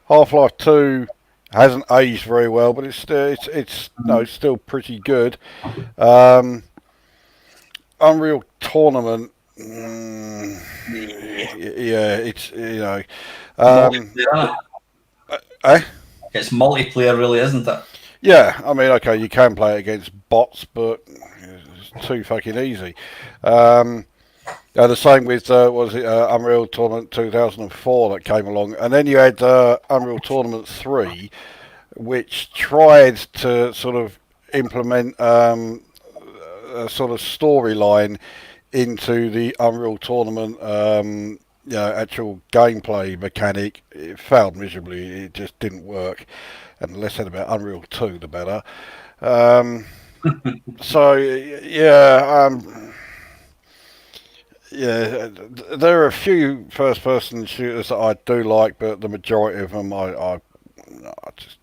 Half-Life 2 hasn't aged very well, but it's still pretty good. Unreal Tournament. Yeah, it's it's multiplayer, really, isn't it? Yeah, I mean, okay, you can play it against bots, but it's too fucking easy. The same with Unreal Tournament 2004 that came along, and then you had Unreal Tournament 3, which tried to sort of implement a sort of storyline into the Unreal Tournament actual gameplay mechanic. It failed miserably. It just didn't work, and the less said about Unreal 2 the better. So yeah, there are a few first-person shooters that I do like, but the majority of them I just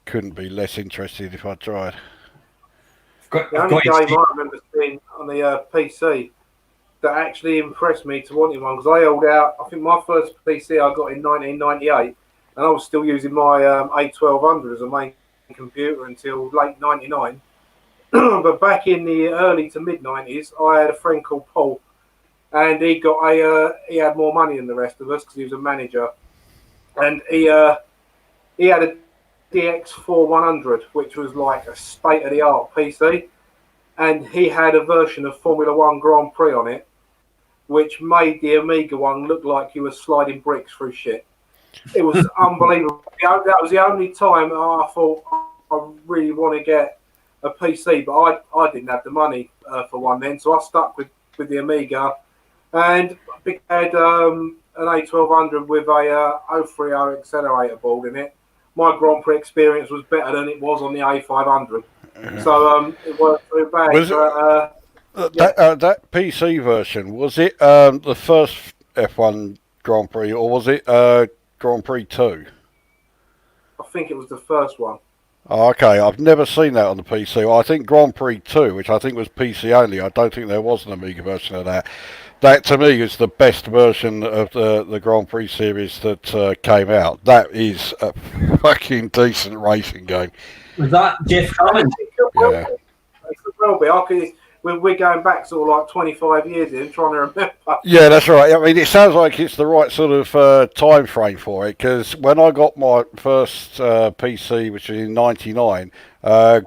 couldn't be less interested if I tried. The only game I remember seeing on the PC that actually impressed me to wanting one, because I held out, I think my first PC I got in 1998, and I was still using my A1200 as a main computer until late 99. But back in the early to mid-90s, I had a friend called Paul, and he had more money than the rest of us because he was a manager, and he had a DX4100, which was like a state-of-the-art PC, and he had a version of Formula One Grand Prix on it, which made the Amiga one look like you were sliding bricks through shit. It was unbelievable. That was the only time I thought I really want to get a PC, but I didn't have the money for one then, so I stuck with the Amiga, and I had an A1200 with a 030 accelerator board in it. My Grand Prix experience was better than it was on the A500, so it worked too bad. That PC version, was it the first F1 Grand Prix, or was it Grand Prix 2? I think it was the first one. Oh, okay, I've never seen that on the PC. I think Grand Prix 2, which I think was PC only, I don't think there was an Amiga version of that. That, to me, is the best version of the Grand Prix series that came out. That is a fucking decent racing game. Was that Jeff Hammond? Yeah. It could well be. we're going back sort of like 25 years in trying to remember. Yeah, that's right. I mean, it sounds like it's the right sort of time frame for it, because when I got my first PC, which was in '99,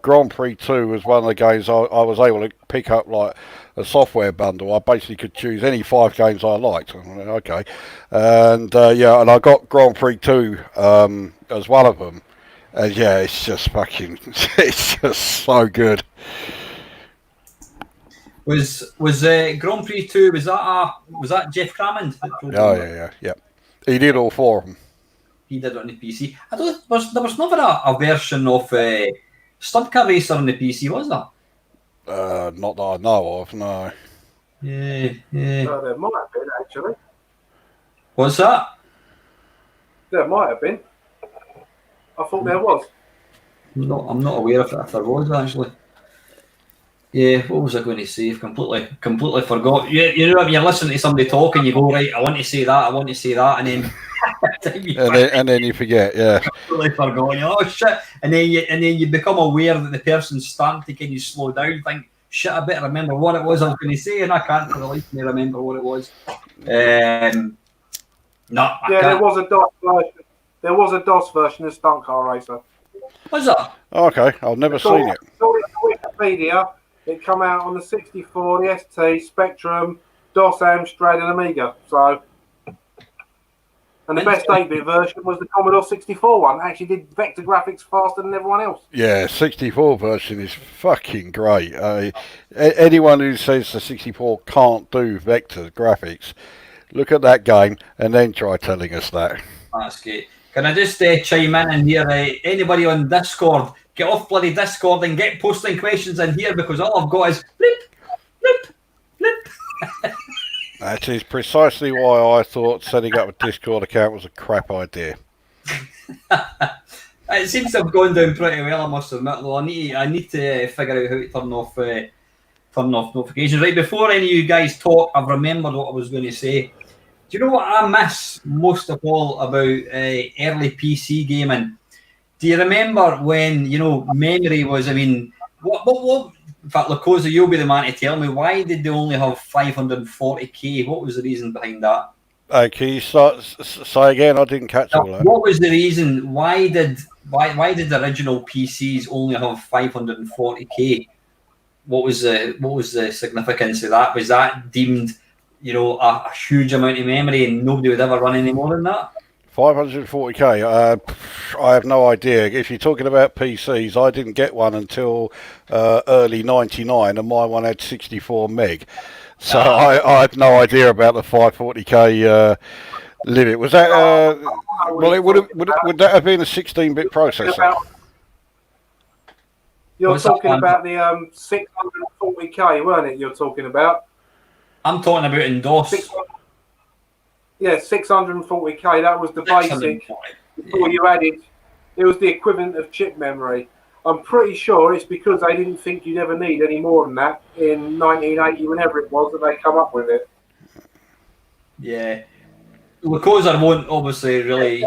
Grand Prix 2 was one of the games I was able to pick up like a software bundle. I basically could choose any 5 games I liked. Okay, and and I got Grand Prix 2 as one of them. And yeah, it's just fucking, it's just so good. Was Grand Prix 2, was that Jeff Crammond? Oh yeah. He did all 4 of them. He did it on the PC. There was never a version of Stunt Car Racer on the PC, was there? Not that I know of, no. Yeah. There might have been, actually. What's that? There might have been. I thought there was. I'm not aware if there was, actually. Yeah, what was I going to say? I've completely forgot. You know when you're listening to somebody talking, you go, right, I want to say that, and then and then you forget, yeah. Completely forgot. Oh shit! And then you become aware that the person's starting to kind of slow down. Think, shit, I better remember what it was I was going to say, and I can't for the life of me remember what it was. No, there was a DOS version. There was a DOS version of Stunt Car Racer. What's that? Okay, I've never seen it. Wikipedia. It come out on the 64, the ST, Spectrum, DOS, Amstrad, and Amiga. So, and the best 8-bit version was the Commodore 64 one. Actually, did vector graphics faster than everyone else. Yeah, 64 version is fucking great. Anyone who says the 64 can't do vector graphics, look at that game and then try telling us that. That's great. Can I just chime in here? Anybody on Discord, get off bloody Discord and get posting questions in here, because all I've got is blip. That is precisely why I thought setting up a Discord account was a crap idea. It seems to have gone down pretty well, I must admit, though. I need to figure out how to turn off notifications. Right, before any of you guys talk, I've remembered what I was going to say. Do you know what I miss most of all about early PC gaming? Do you remember when, memory was, what, in fact, Lukozer, you'll be the man to tell me, why did they only have 540k? What was the reason behind that? Can you say again? I didn't catch all that. What was the reason? Why did the original PCs only have 540k? What was the significance of that? Was that deemed a huge amount of memory and nobody would ever run any more than that? 540k, I have no idea. If you're talking about PCs, I didn't get one until early 99 and my one had 64 meg. So I had no idea about the 540k limit. Was that, would that have been a 16-bit processor? You're talking about the 640k, weren't it, you're talking about? I'm talking about in DOS. Yeah, 640k. That was the basic. Before you added, it was the equivalent of chip memory. I'm pretty sure it's because they didn't think you'd ever need any more than that in 1980, whenever it was that they come up with it. Yeah, Lukozer won't obviously really.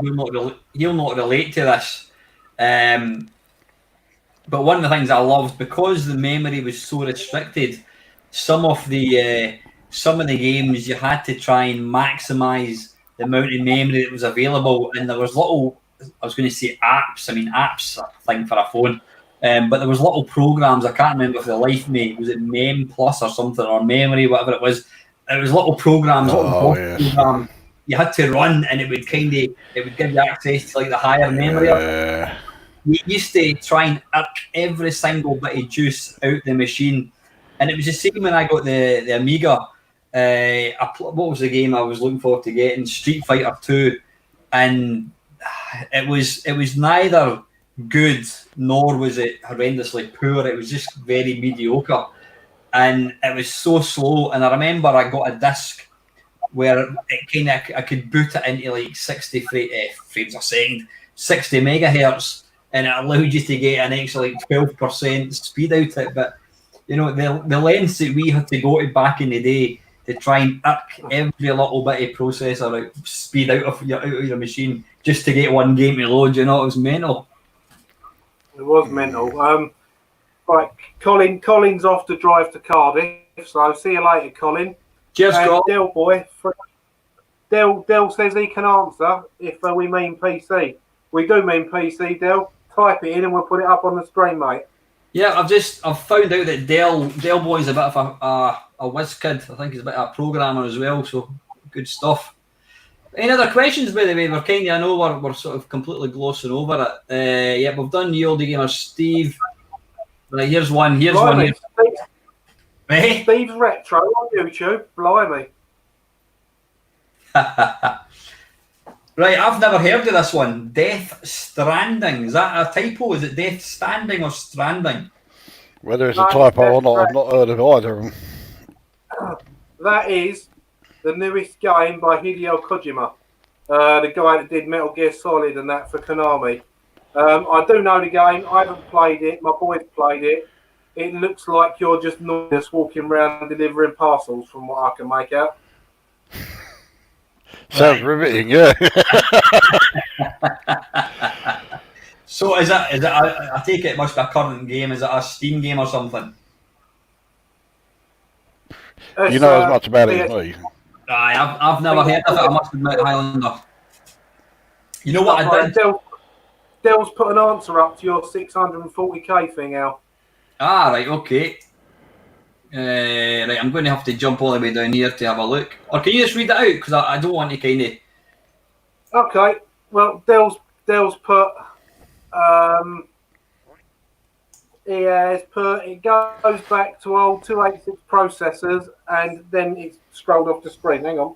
He'll not relate to this. But one of the things I loved, because the memory was so restricted, some of the games you had to try and maximise the amount of memory that was available, and there was little, I was going to say apps, apps are a thing for a phone, but there was little programs, I can't remember for the life of me, was it Mem Plus or something, or Memory, whatever it was little programs, programs you had to run, and it would give you access to like the higher memory. We used to try and irk every single bit of juice out the machine, and it was the same when I got the Amiga. What was the game I was looking forward to getting? Street Fighter 2, and it was neither good nor was it horrendously poor. It was just very mediocre, and it was so slow. And I remember I got a disc where I could boot it into like 60 frames a second, 60 megahertz, and it allowed you to get an extra like 12% speed out of it. But the lengths that we had to go to back in the day to try and irk every little bit of processor speed out of your machine just to get one game to load, it was mental. It was mental. Right, Colin's off to drive to Cardiff, so see you later, Colin. Cheers, and Scott. Del boy, Del says he can answer if we mean PC. We do mean PC, Del. Type it in and we'll put it up on the screen, mate. Yeah, I've found out that Del Boy's a bit of a whiz kid. I think he's a bit of a programmer as well, so good stuff. Any other questions, by the way? We're kind of, I know we're sort of completely glossing over it. Yeah, we've done Ye Olde Gamer Steve. Right, here's one. Blimey, Hey? Steve's Retro on YouTube. Blimey. Right, I've never heard of this one. Death Stranding. Is that a typo? Is it Death Standing or Stranding? Whether it's a typo or not, I've not heard of either of them. That is the newest game by Hideo Kojima, the guy that did Metal Gear Solid and that for Konami. I do know the game. I haven't played it. My boys played it. It looks like you're just walking around delivering parcels, from what I can make out. Sounds riveting, yeah. So is it? I take it must be a current game. Is it a Steam game or something? You know as much about it as me. I've never heard of it. I must admit, Highlander. You know what I did? Del's put an answer up to your 640k thing, Al. Ah, right, okay. Right, I'm going to have to jump all the way down here to have a look. Or can you just read it out? Because I don't want to kind of... Okay, well, Del's put... it goes back to old 286 processors, and then it's scrolled off the screen. Hang on.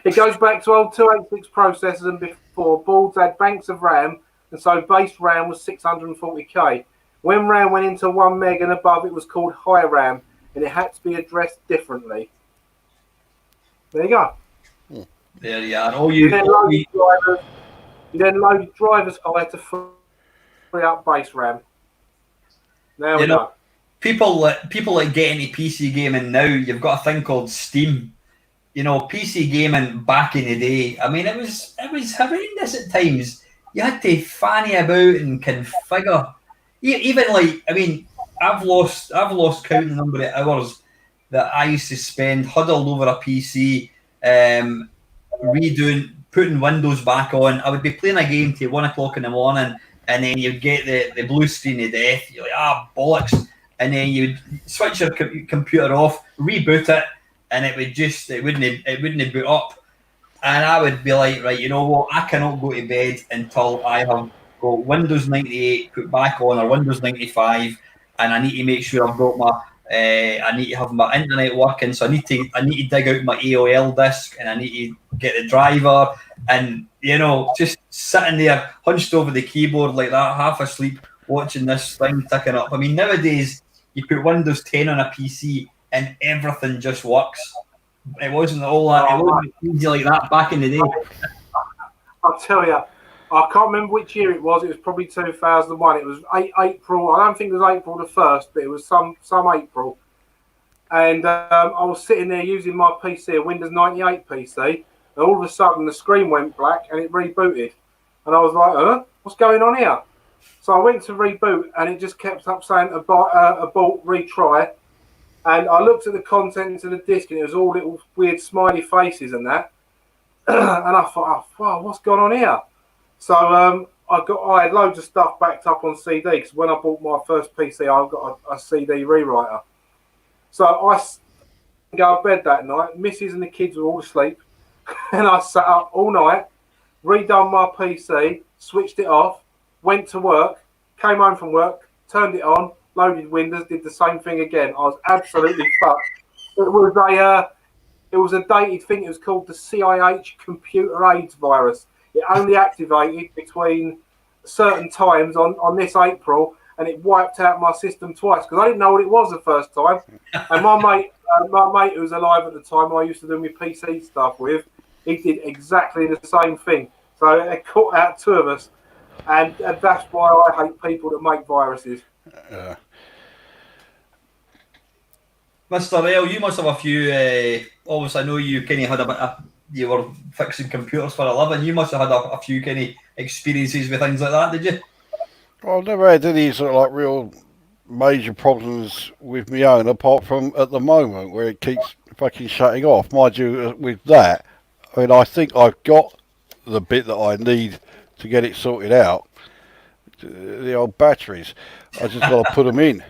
It goes back to old 286 processors, and before boards had banks of RAM, and so base RAM was 640k. When RAM went into 1 meg and above, it was called high RAM, and it had to be addressed differently. There you go. There you are. You then loaded drivers high to free up base RAM. Now we know. People that get into PC gaming now, you've got a thing called Steam. You know, PC gaming back in the day, I mean, it was horrendous at times. You had to fanny about and configure. Even like, I mean, I've lost count the number of hours that I used to spend huddled over a PC, putting Windows back on. I would be playing a game till 1 o'clock in the morning, and then you'd get the blue screen of death. You're like, bollocks. And then you'd switch your computer off, reboot it, and it wouldn't boot up. And I would be like, right, you know what? I cannot go to bed until I have got Windows 98 put back on, or Windows 95, and I need to make sure I've got my I need to have my internet working. So I need to dig out my AOL disk, and I need to get the driver, and you know, just sitting there hunched over the keyboard like that, half asleep, watching this thing ticking up. I mean, nowadays you put Windows 10 on a PC and everything just works. It wasn't all that. It wasn't easy like that back in the day. I'll tell you, I can't remember which year it was. It was probably 2001. It was April. I don't think it was April the 1st, but it was some April. And I was sitting there using my PC, a Windows 98 PC, and all of a sudden the screen went black and it rebooted. And I was like, what's going on here? So I went to reboot, and it just kept up saying abort, retry. And I looked at the contents of the disk, and it was all little weird smiley faces and that. And I thought, oh, wow, what's going on here? So I had loads of stuff backed up on CD, because when I bought my first PC, I got a CD rewriter. So I go to bed that night. Mrs. and the kids were all asleep, and I sat up all night, redone my PC, switched it off, went to work, came home from work, turned it on, loaded Windows, did the same thing again. I was absolutely fucked. It was a dated thing. It was called the CIH computer AIDS virus. It only activated between certain times on this April, and it wiped out my system twice because I didn't know what it was the first time. And my mate who was alive at the time, I used to do my PC stuff with, he did exactly the same thing. So it caught out two of us, and that's why I hate people that make viruses. Mr. L, you must have a few. Obviously, I know you kind of had a bit. You were fixing computers for a living. You must have had a few kind of experiences with things like that, did you? I've never had any sort of like real major problems with my own, apart from at the moment where it keeps fucking shutting off. Mind you, with that, I mean, I think I've got the bit that I need to get it sorted out. The old batteries. I just got to put them in.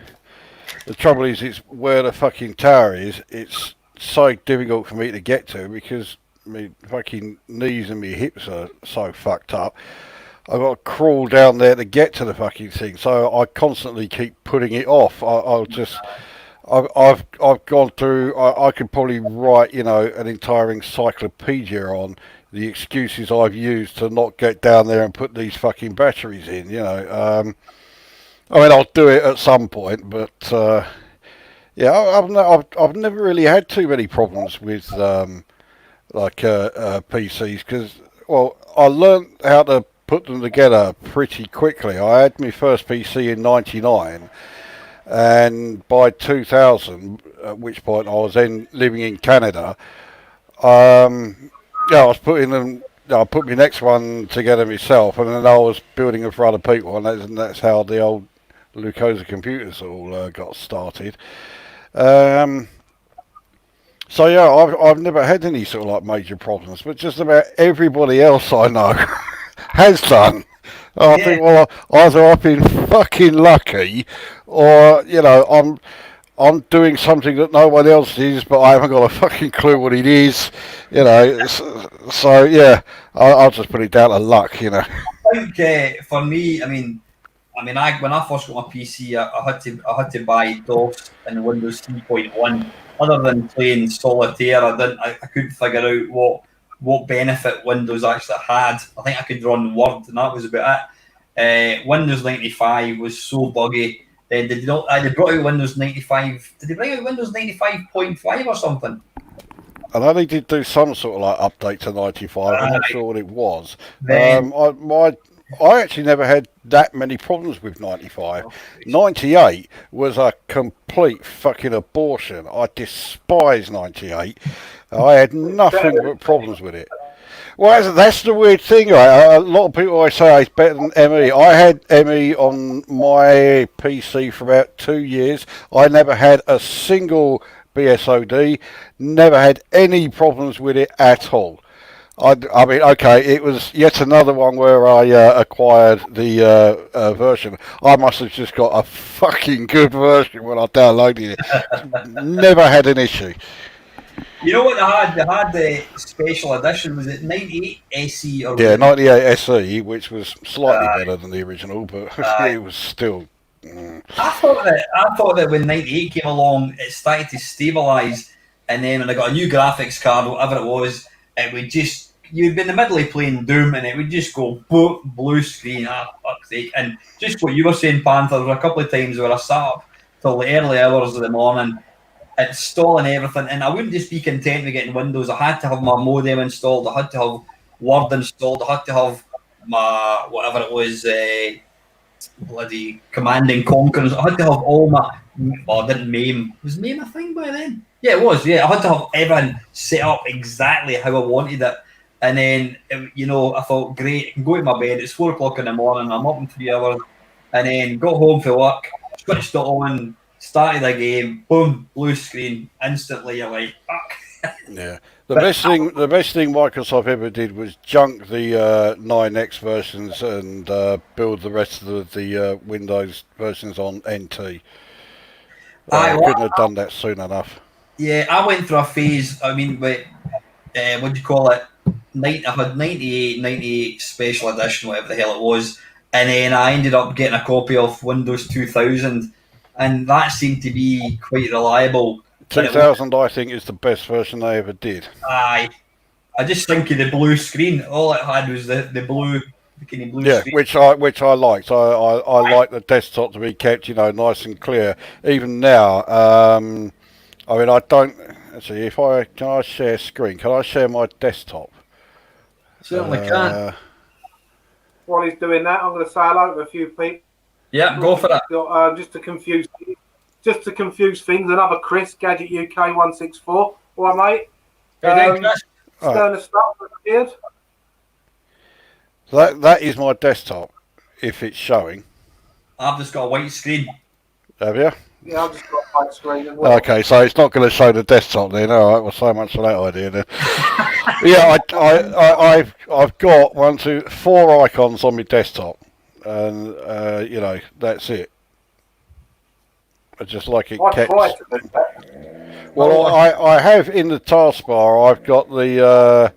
The trouble is, it's where the fucking tower is. It's so difficult for me to get to because my fucking knees and my hips are so fucked up. I've got to crawl down there to get to the fucking thing, so I constantly keep putting it off. I've gone through. I could probably write, an entire encyclopedia on the excuses I've used to not get down there and put these fucking batteries in. I mean, I'll do it at some point, but yeah, I've never really had too many problems with PCs because, well, I learnt how to put them together pretty quickly. I had my first PC in '99, and by 2000, at which point I was then living in Canada, yeah, I was putting them. I put my next one together myself, and then I was building them for other people, and that's how the old Lukozer computers all got started. So yeah, I've never had any sort of like major problems, but just about everybody else I know has done. I think, well, either I've been fucking lucky, or I'm doing something that no one else is, but I haven't got a fucking clue what it is. So yeah, I'll just put it down to luck. I think for me, I when I first got my PC, I had to buy DOS and Windows 3.1. Other than playing solitaire, I couldn't figure out what benefit Windows actually had. I think I could run Word, and that was about it. Windows 95 was so buggy. Then they brought out Windows 95. Did they bring out Windows 95.5 or something? I know they did do some sort of like update to 95. I'm not sure what it was. Then, I actually never had that many problems with 95. 98 was a complete fucking abortion. I despise 98. I had nothing but problems with it. Well, that's the weird thing, right? A lot of people always say it's better than ME. I had ME on my PC for about 2 years. I never had a single BSOD, never had any problems with it at all. I mean, okay, it was yet another one where I acquired the version. I must have just got a fucking good version when I downloaded it. Never had an issue. you know what they had? They had the special edition. Was it 98 SE or? Yeah, 98 SE, which was slightly better than the original, but it was still. I thought that when 98 came along, it started to stabilise, and then when I got a new graphics card, whatever it was, it would just you'd be in the middle of playing Doom, and it would just go blue screen. Fuck's sake! And just what you were saying, Panther, there were a couple of times where I sat up till the early hours of the morning, installing everything, and I wouldn't just be content with getting Windows. I had to have my modem installed. I had to have Word installed. I had to have my whatever it was. Bloody Command and Conquer. I had to have all my. Well, I didn't MAME. Was MAME a thing by then? Yeah, it was. Yeah, I had to have everything set up exactly how I wanted it. And then, I thought, great, I can go to my bed. It's 4 o'clock in the morning. I'm up in 3 hours. And then got home from work, switched it on, started the game. Boom, blue screen. Instantly, you're like, fuck. Yeah. The best thing Microsoft ever did was junk the 9X versions and build the rest of the Windows versions on NT. I couldn't have done that soon enough. Yeah, I went through a phase. I mean, what do you call it? I had 98 Special Edition, whatever the hell it was, and then I ended up getting a copy of Windows 2000, and that seemed to be quite reliable. 2000, I think, is the best version they ever did. Aye. I just think of the blue screen. All it had was the blue screen. Which I liked. I like the desktop to be kept, nice and clear. Even now, I mean, I don't. Actually, can I share screen? Can I share my desktop? Certainly can. While he's doing that, I'm going to say hello to a few people. Yeah, go for it. Just to confuse things, another Chris, Gadget UK 164. All right, mate. Sterner stuff with the beard. That is my desktop, if it's showing. I've just got a white screen. Have you? Yeah, I've just got a white screen as well. Okay, so it's not going to show the desktop then. All right, well, so much for that idea then. Yeah, I've got 4 icons on my desktop, and you know, that's it. I just like it kept. Well, I have in the taskbar. I've got the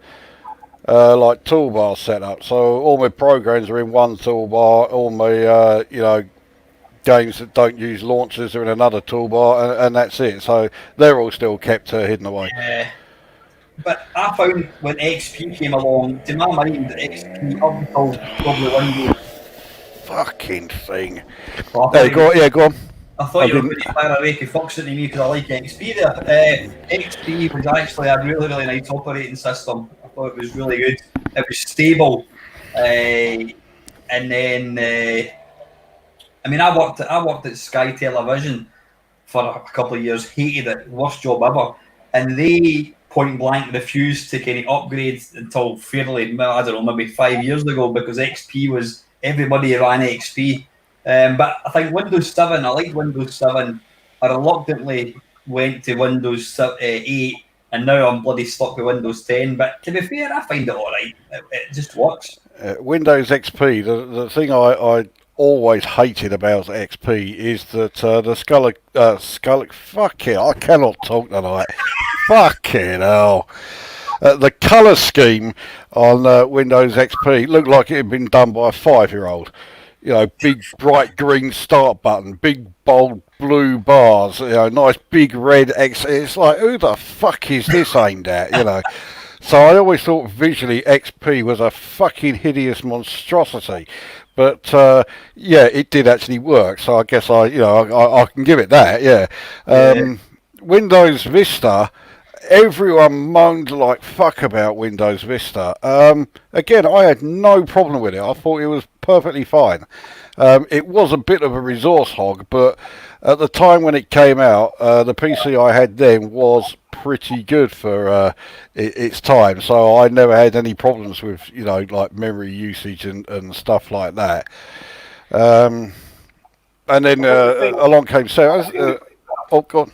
like toolbar set up, so all my programs are in one toolbar. All my you know, games that don't use launchers are in another toolbar, and that's it. So they're all still kept hidden away. Yeah. But I found when XP came along, to my mind, XP up until probably Windows. Fucking thing. Well, Yeah, go on. I thought you were going to fire a rake of Fox at me because I like XP there. XP was actually a really, really nice operating system. I thought it was really good. It was stable. And then, I mean, I worked at Sky Television for a couple of years, hated it, worst job ever. And they point blank refused to kind of upgrade until fairly, I don't know, maybe 5 years ago, because XP was, everybody ran XP. But I think Windows 7, I liked Windows 7. I reluctantly went to Windows 8, and now I'm bloody stuck with Windows 10. But to be fair, I find it all right. It just works. Windows XP, the thing I always hated about XP is that the Scully, fuck it, I cannot talk tonight. Fucking hell. The colour scheme on Windows XP looked like it had been done by a 5-year-old. You know, big bright green start button, big bold blue bars, you know, nice big red X. It's like, who the fuck is this aimed at, you know? So I always thought visually XP was a fucking hideous monstrosity. But yeah, it did actually work. So I guess I can give it that, yeah. Windows Vista, everyone moaned like fuck about Windows Vista. Again, I had no problem with it. I thought it was perfectly fine. It was a bit of a resource hog, but at the time when it came out, the PC I had then was pretty good for its time. So I never had any problems with, you know, like memory usage and stuff like that. And then along came Sarah. Oh, God.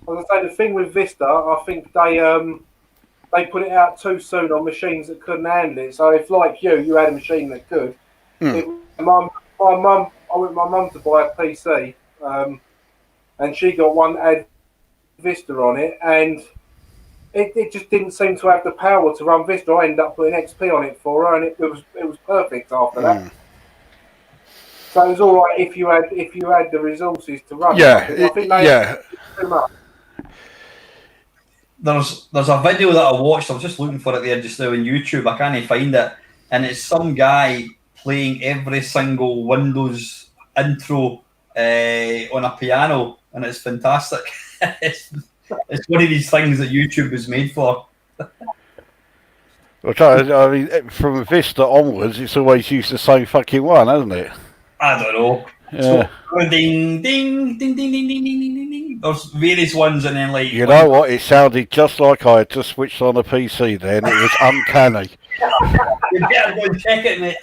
I was going to say, the thing with Vista, I think they put it out too soon on machines that couldn't handle it. So if, like you had a machine that could, I went with my mum to buy a PC, and she got one that had Vista on it, and it just didn't seem to have the power to run Vista. I ended up putting XP on it for her, and it was perfect after that. So it was all right if you had the resources to run. Yeah, I think they had too much. There's a video that I watched. I was just looking for it there just now on YouTube. I can't find it, and it's some guy playing every single Windows intro on a piano, and it's fantastic. it's one of these things that YouTube was made for. I mean, from Vista onwards, it's always used the same fucking one, hasn't it? I don't know. Yeah. So, ding, ding, ding, ding, ding, ding, ding, ding, ding. There's various ones, and then like. You know what? It sounded just like I had just switched on a PC. Then it was uncanny. You better go and check it, mate.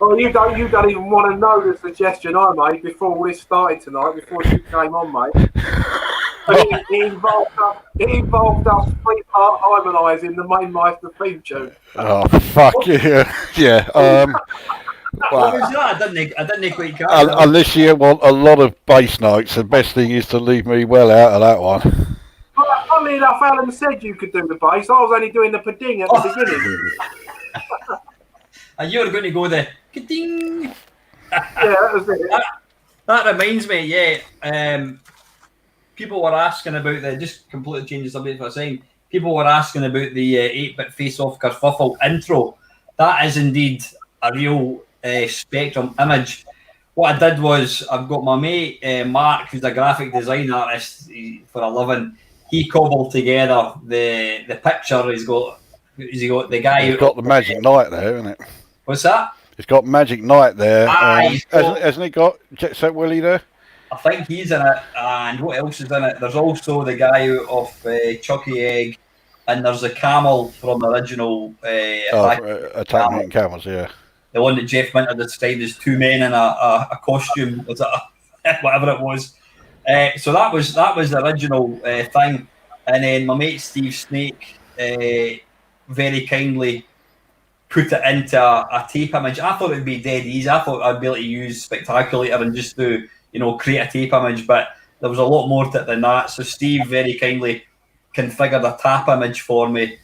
Well, you don't even want to know the suggestion I made before all this started tonight, before you came on, mate. It involved us 3-part harmonising the Mamemeister theme tune. Oh, fuck yeah. Yeah. What was that? I didn't quite catch unless you want a lot of bass notes, the best thing is to leave me well out of that one. Well, funnily enough, Alan said you could do the bass. I was only doing the pa-ding at the beginning. And you were going to go the ka-ding. Yeah, that was it. That reminds me, yeah. People were asking about just completely changing subject for a second. People were asking about the 8-bit face-off kerfuffle intro. That is indeed a real Spectrum image. What I did was, I've got my mate Mark, who's a graphic design artist for a living. He cobbled together the picture. He's got the guy. He's got the Magic Knight there, isn't it? What's that? He's got Magic Knight there. Hasn't he got Jet Set Willie there? I think he's in it. And what else is in it? There's also the guy out of Chucky Egg, and there's the camel from the original Attack on Camels, yeah. the one that Jeff Minter described as two men in a costume, was it whatever it was. So that was the original thing, and then my mate Steve Snake very kindly put it into a tape image. I thought it'd be dead easy. I thought I'd be able to use Spectaculator and just do, create a tape image, but there was a lot more to it than that. So Steve very kindly configured a tap image for me.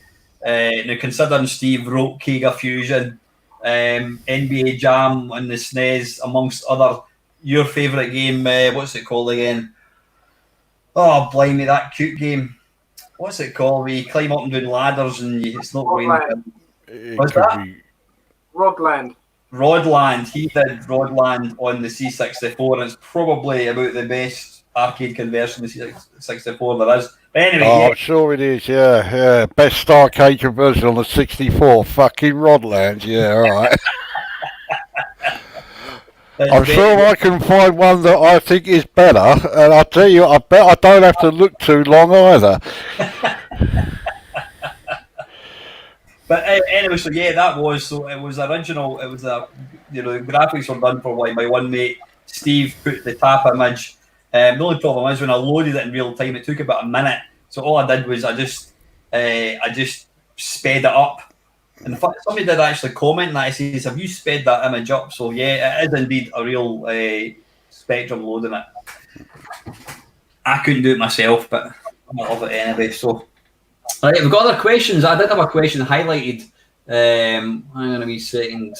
Now, considering Steve wrote Kega Fusion, NBA Jam on the SNES, amongst other, your favourite game, what's it called again? Oh, blimey, that cute game. What's it called? We climb up and down ladders and it's not raining. What's that? Rodland. Rodland. He did Rodland on the C64, and it's probably about the best arcade conversion of the C64 there is. But anyway, I'm sure it is. Yeah. Best arcade conversion on the 64. Fucking Rodland. Yeah, all right. I'm sure I can find one that I think is better, and I'll tell you, I bet I don't have to look too long either. But anyway, so yeah, that was, so it was original. It was the graphics were done for my one mate Steve put the tap image. The only problem is when I loaded it in real time, it took about a minute. So all I did was I just sped it up. And in fact, somebody did actually comment that. He says, "Have you sped that image up?" So yeah, it is indeed a real Spectrum loading it. I couldn't do it myself, but I love it anyway. So. Right, we've got other questions. I did have a question highlighted. Hang on a wee second.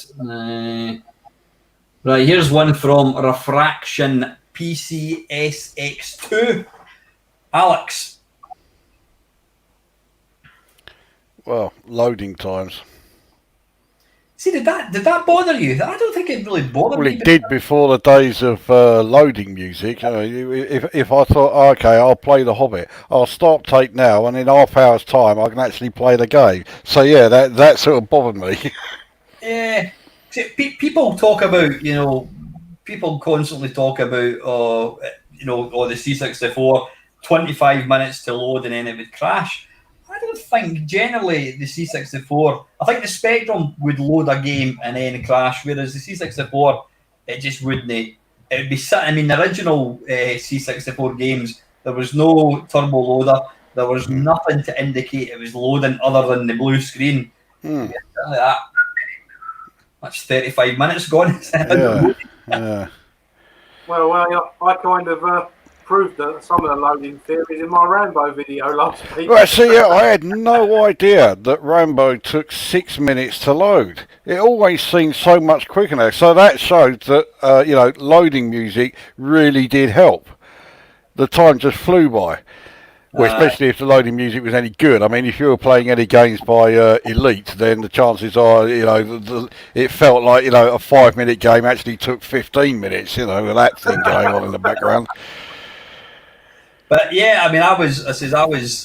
Right, here's one from Refraction PCSX2. Alex. Well, loading times. See, did that bother you? I don't think it really bothered me. Well, it did before the days of loading music. If I thought, okay, I'll play The Hobbit, I'll start tape now, and in half hour's time, I can actually play the game. So yeah, that sort of bothered me. Yeah, people talk about, people constantly talk about, the C64, 25 minutes to load, and then it would crash. I don't think generally the C64. I think the Spectrum would load a game and then crash, whereas the C64, it just wouldn't. It would be sitting. I mean, the original C64 games, there was no turbo loader. There was nothing to indicate it was loading other than the blue screen. Like that. That's 35 minutes gone. Yeah. Well, I kind of proved that some of the loading theories in my Rambo video last week. Well, see, I had no idea that Rambo took 6 minutes to load. It always seemed so much quicker now. So that showed that, loading music really did help. The time just flew by. Well, especially if the loading music was any good. I mean, if you were playing any games by Elite, then the chances are, it felt like, a 5-minute game actually took 15 minutes, with that thing going on in the background. But yeah, I mean, I was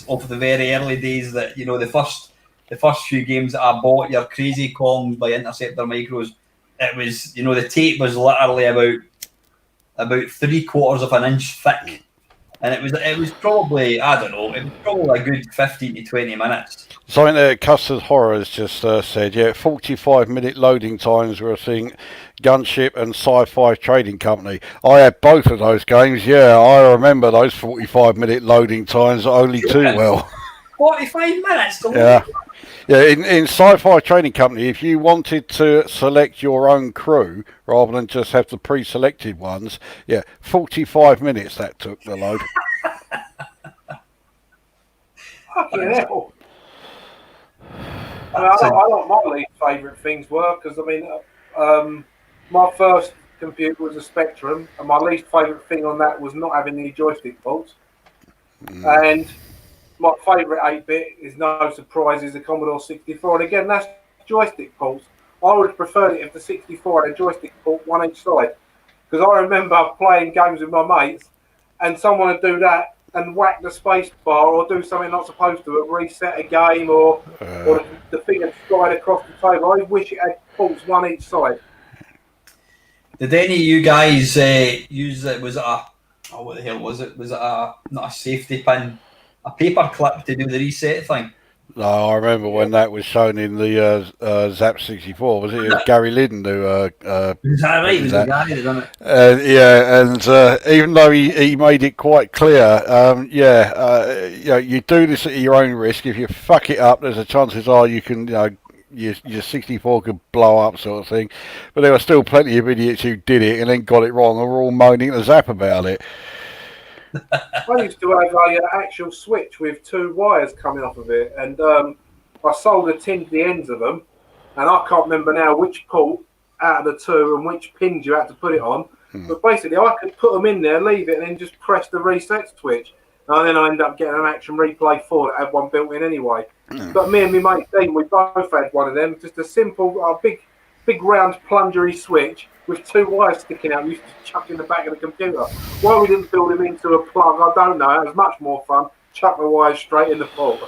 off the very early days that, the first few games that I bought, your Crazy Kong by Interceptor Micros, it was, the tape was literally about 3/4 of an inch thick. And it was probably, I don't know, it was probably a good 15 to 20 minutes. Something that Custard Horror has just said, 45-minute loading times were a thing. Gunship and Sci-Fi Trading Company. I had both of those games, I remember those 45-minute loading times only too well. 45 minutes to load? Yeah, in Sci-Fi Trading Company, if you wanted to select your own crew rather than just have the pre-selected ones, 45 minutes that took the load. Fucking hell. I like my least favourite things were, because, my first computer was a Spectrum, and my least favourite thing on that was not having any joystick ports. And my favourite 8-bit is no surprise is the Commodore 64, and again that's joystick ports. I would have preferred it if the 64 had a joystick port one each side, because I remember playing games with my mates and someone would do that and whack the space bar or do something not supposed to, reset a game or the thing would slide across the table. I wish it had ports one each side. Did any of you guys use it? Was it what the hell was it? Was it not a safety pin? A paper clip to do the reset thing? No, I remember when that was shown in the Zap 64. Was it? It was Gary Liddon who Is that right? did Was it that. Gary that done it? Yeah, and even though he made it quite clear, you do this at your own risk. If you fuck it up, there's a chances are you can, your 64 could blow up, sort of thing. But there were still plenty of idiots who did it and then got it wrong and were all moaning at the Zap about it. I used to have a actual switch with 2 wires coming off of it, and I soldered tin to the ends of them, and I can't remember now which port out of the 2 and which pins you had to put it on. But basically, I could put them in there, leave it, and then just press the reset switch. And then I ended up getting an Action Replay 4 that had one built in anyway. But me and my mate Dean, we both had one of them, just a simple, big round plungery switch with 2 wires sticking out. We used to chuck in the back of the computer. Why we didn't build them into a plug, I don't know. It was much more fun. Chuck the wires straight in the port.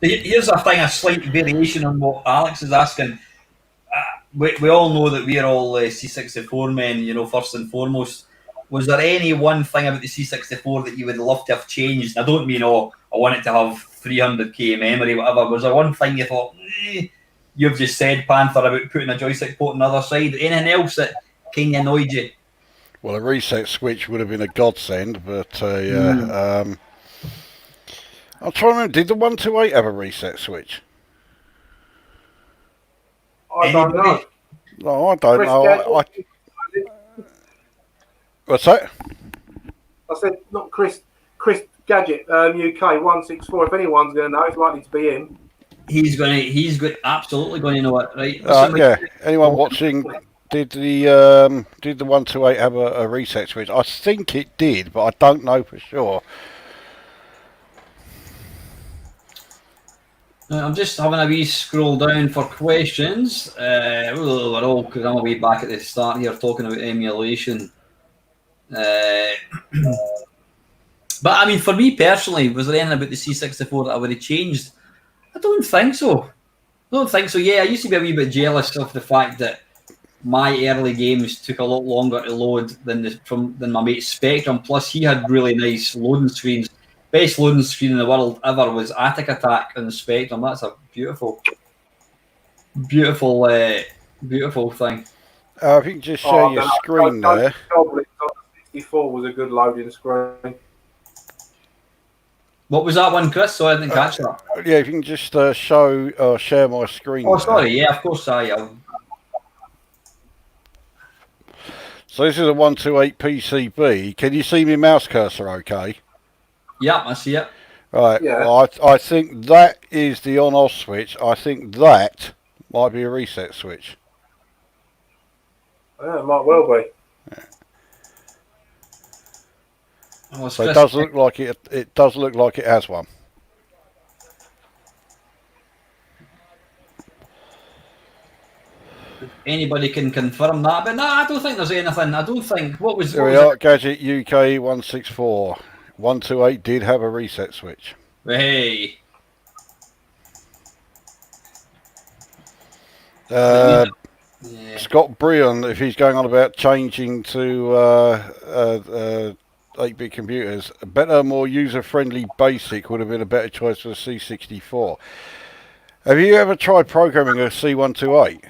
Here's a slight variation on what Alex is asking. We all know that we're all C64 men, first and foremost. Was there any one thing about the C64 that you would love to have changed? I don't mean, I want it to have 300k memory, whatever. Was there one thing you thought, you've just said, Panther, about putting a joystick port on the other side? Anything else that kind of annoyed you? Well, a reset switch would have been a godsend, but I'm trying to remember, did the 128 have a reset switch? I don't know. No, I don't know. What's that? I said, not Chris Gadget, UK 164. If anyone's going to know, it's likely to be him. He's absolutely going to know it, right? Yeah. Anyone watching? Did the 128 have a reset switch? I think it did, but I don't know for sure. I'm just having a wee scroll down for questions. We're all, because I'm a wee back at the start here talking about emulation. But I mean, for me personally, was there anything about the C64 that I would have changed? I don't think so. Yeah, I used to be a wee bit jealous of the fact that my early games took a lot longer to load than my mate Spectrum. Plus, he had really nice loading screens. Best loading screen in the world ever was Attic Attack on the Spectrum. That's a beautiful thing. If you can just share your screen there. 64 was a good loading screen. What was that one, Chris? So I didn't catch that. Yeah, if you can just share my screen. Oh, sorry. Yeah, of course I am. So this is a 128 PCB. Can you see my mouse cursor okay? Yeah, I see it. Right. Yeah. Well, I think that is the on-off switch. I think that might be a reset switch. Yeah, it might well be. Yeah. Oh, So it does look like it. It does look like it has one. Anybody can confirm that, but no, I don't think there's anything. I don't think. There we are. Gadget UK 164. 128 did have a reset switch. Hey. Scott Brion, if he's going on about changing to 8-bit computers, a better, more user-friendly BASIC would have been a better choice for the C64. Have you ever tried programming a C128?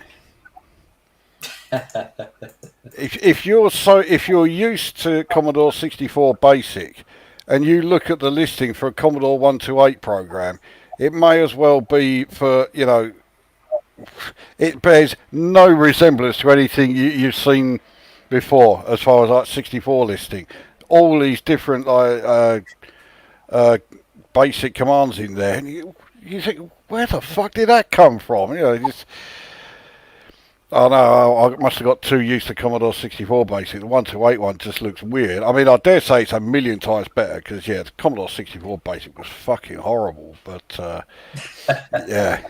if you're used to Commodore 64 BASIC and you look at the listing for a Commodore 128 program, it may as well be for, it bears no resemblance to anything you've seen before as far as like 64 listing. All these different basic commands in there, and you think, where the fuck did that come from? I must have got too used to Commodore 64 basic. The 128 one just looks weird. I mean, I dare say it's a million times better because, the Commodore 64 basic was fucking horrible. But, yeah.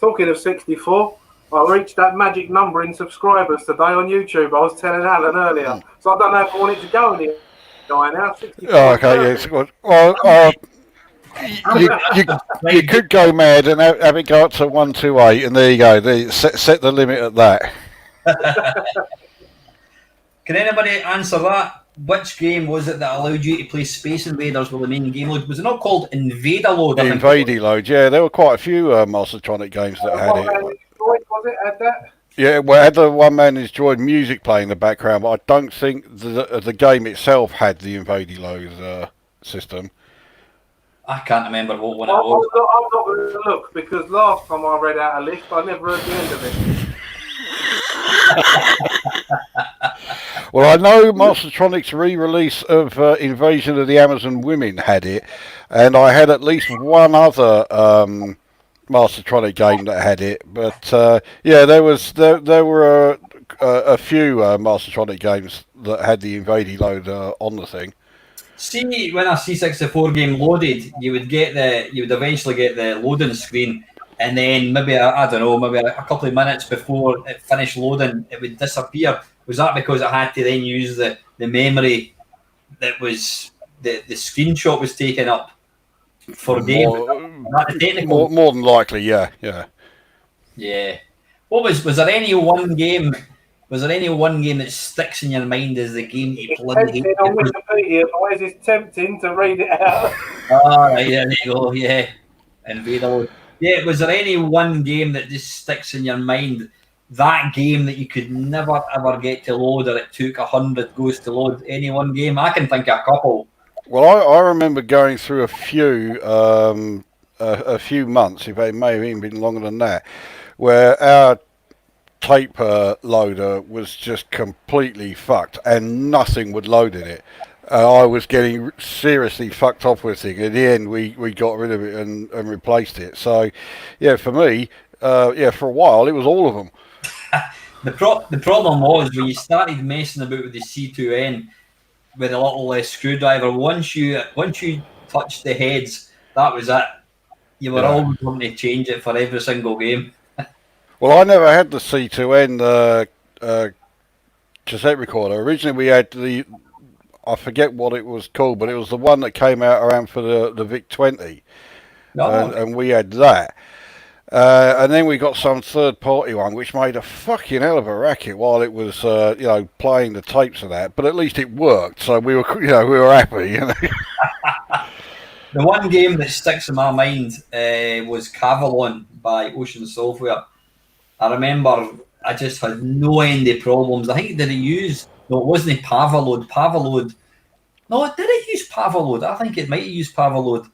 Talking of 64, I reached that magic number in subscribers today on YouTube. I was telling Alan earlier. So I don't know if I want it to go any higher now. 64. Oh, okay, yes. Well, you could go mad and have it go up to 128, and there you go. Set the limit at that. Can anybody answer that? which game was it that allowed you to play Space Invaders with the main game load? Was it not called Invader Load? I think Invadey Load, yeah, there were quite a few Mastertronic games that had it. Was it had that? Yeah, well, it had the one man enjoyed music playing in the background, but I don't think the game itself had the Invadey Load system. I can't remember what one it I'm was. not going to look because last time I read out a list, I never heard the end of it. Well, I know Mastertronic's re-release of Invasion of the Amazon Women had it, and I had at least one other Mastertronic game that had it. But yeah, there were a few Mastertronic games that had the Invadey Load on the thing. See, when a C64 game loaded, you would eventually get the loading screen, and then maybe I don't know, maybe a couple of minutes before it finished loading, it would disappear. Was that because it had to then use the memory that was the screenshot was taken up for game? More than likely, yeah. What was there any one game? Was there any one game that sticks in your mind as the game you played? It's on Wikipedia, otherwise it's tempting to read it out. Right, there you go, yeah. Invader Load. Yeah, was there any one game that just sticks in your mind? That game that you could never ever get to load, or it took 100 goes to load? Any one game? I can think of a couple. Well, I remember going through a few months, if it may have even been longer than that, where our tape loader was just completely fucked and nothing would load in it. I was getting seriously fucked off with it. In the end, we got rid of it and replaced it. So, yeah, for me, for a while, it was all of them. The problem was when you started messing about with the C2N with a little screwdriver. Once you touched the heads, that was it. You were always going to change it for every single game. Well, I never had the C2N cassette recorder. Originally, we had I forget what it was called, but it was the one that came out around for the VIC-20, and we had that. And then we got some third-party one, which made a fucking hell of a racket while it was, playing the tapes of that. But at least it worked, so we were happy. The one game that sticks in my mind was Cavalon by Ocean Software. I remember I just had no end of problems. I think, did it use... No, it wasn't Pavalode. No, did it use Pavalode? I think it might have used Pavalode.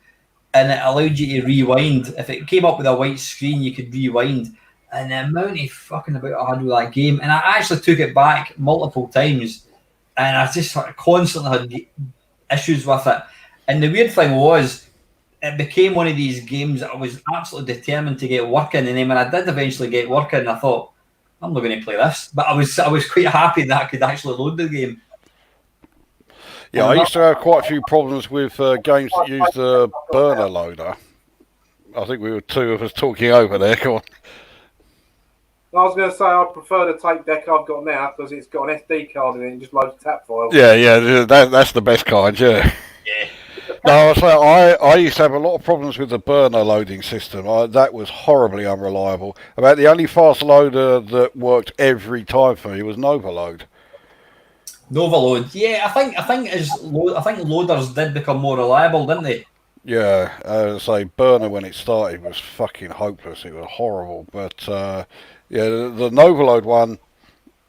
And it allowed you to rewind. If it came up with a white screen, you could rewind. And the amount of fucking about I had with that game. And I actually took it back multiple times. And I just constantly had issues with it. And the weird thing was, it became one of these games that I was absolutely determined to get working. And then when I did eventually get working, I thought, I'm not going to play this. But I was quite happy that I could actually load the game. Yeah, I used to have quite a few problems with games that use the burner loader. I think we were two of us talking over there. Come on. I was going to say I prefer the tape deck I've got now because it's got an SD card in it and just loads of tap files. Yeah, that's the best kind, yeah. No, I used to have a lot of problems with the burner loading system. That was horribly unreliable. About the only fast loader that worked every time for me was Novaload. Novaload, yeah, I think loaders did become more reliable, didn't they? Yeah, burner when it started was fucking hopeless. It was horrible, but the Novaload one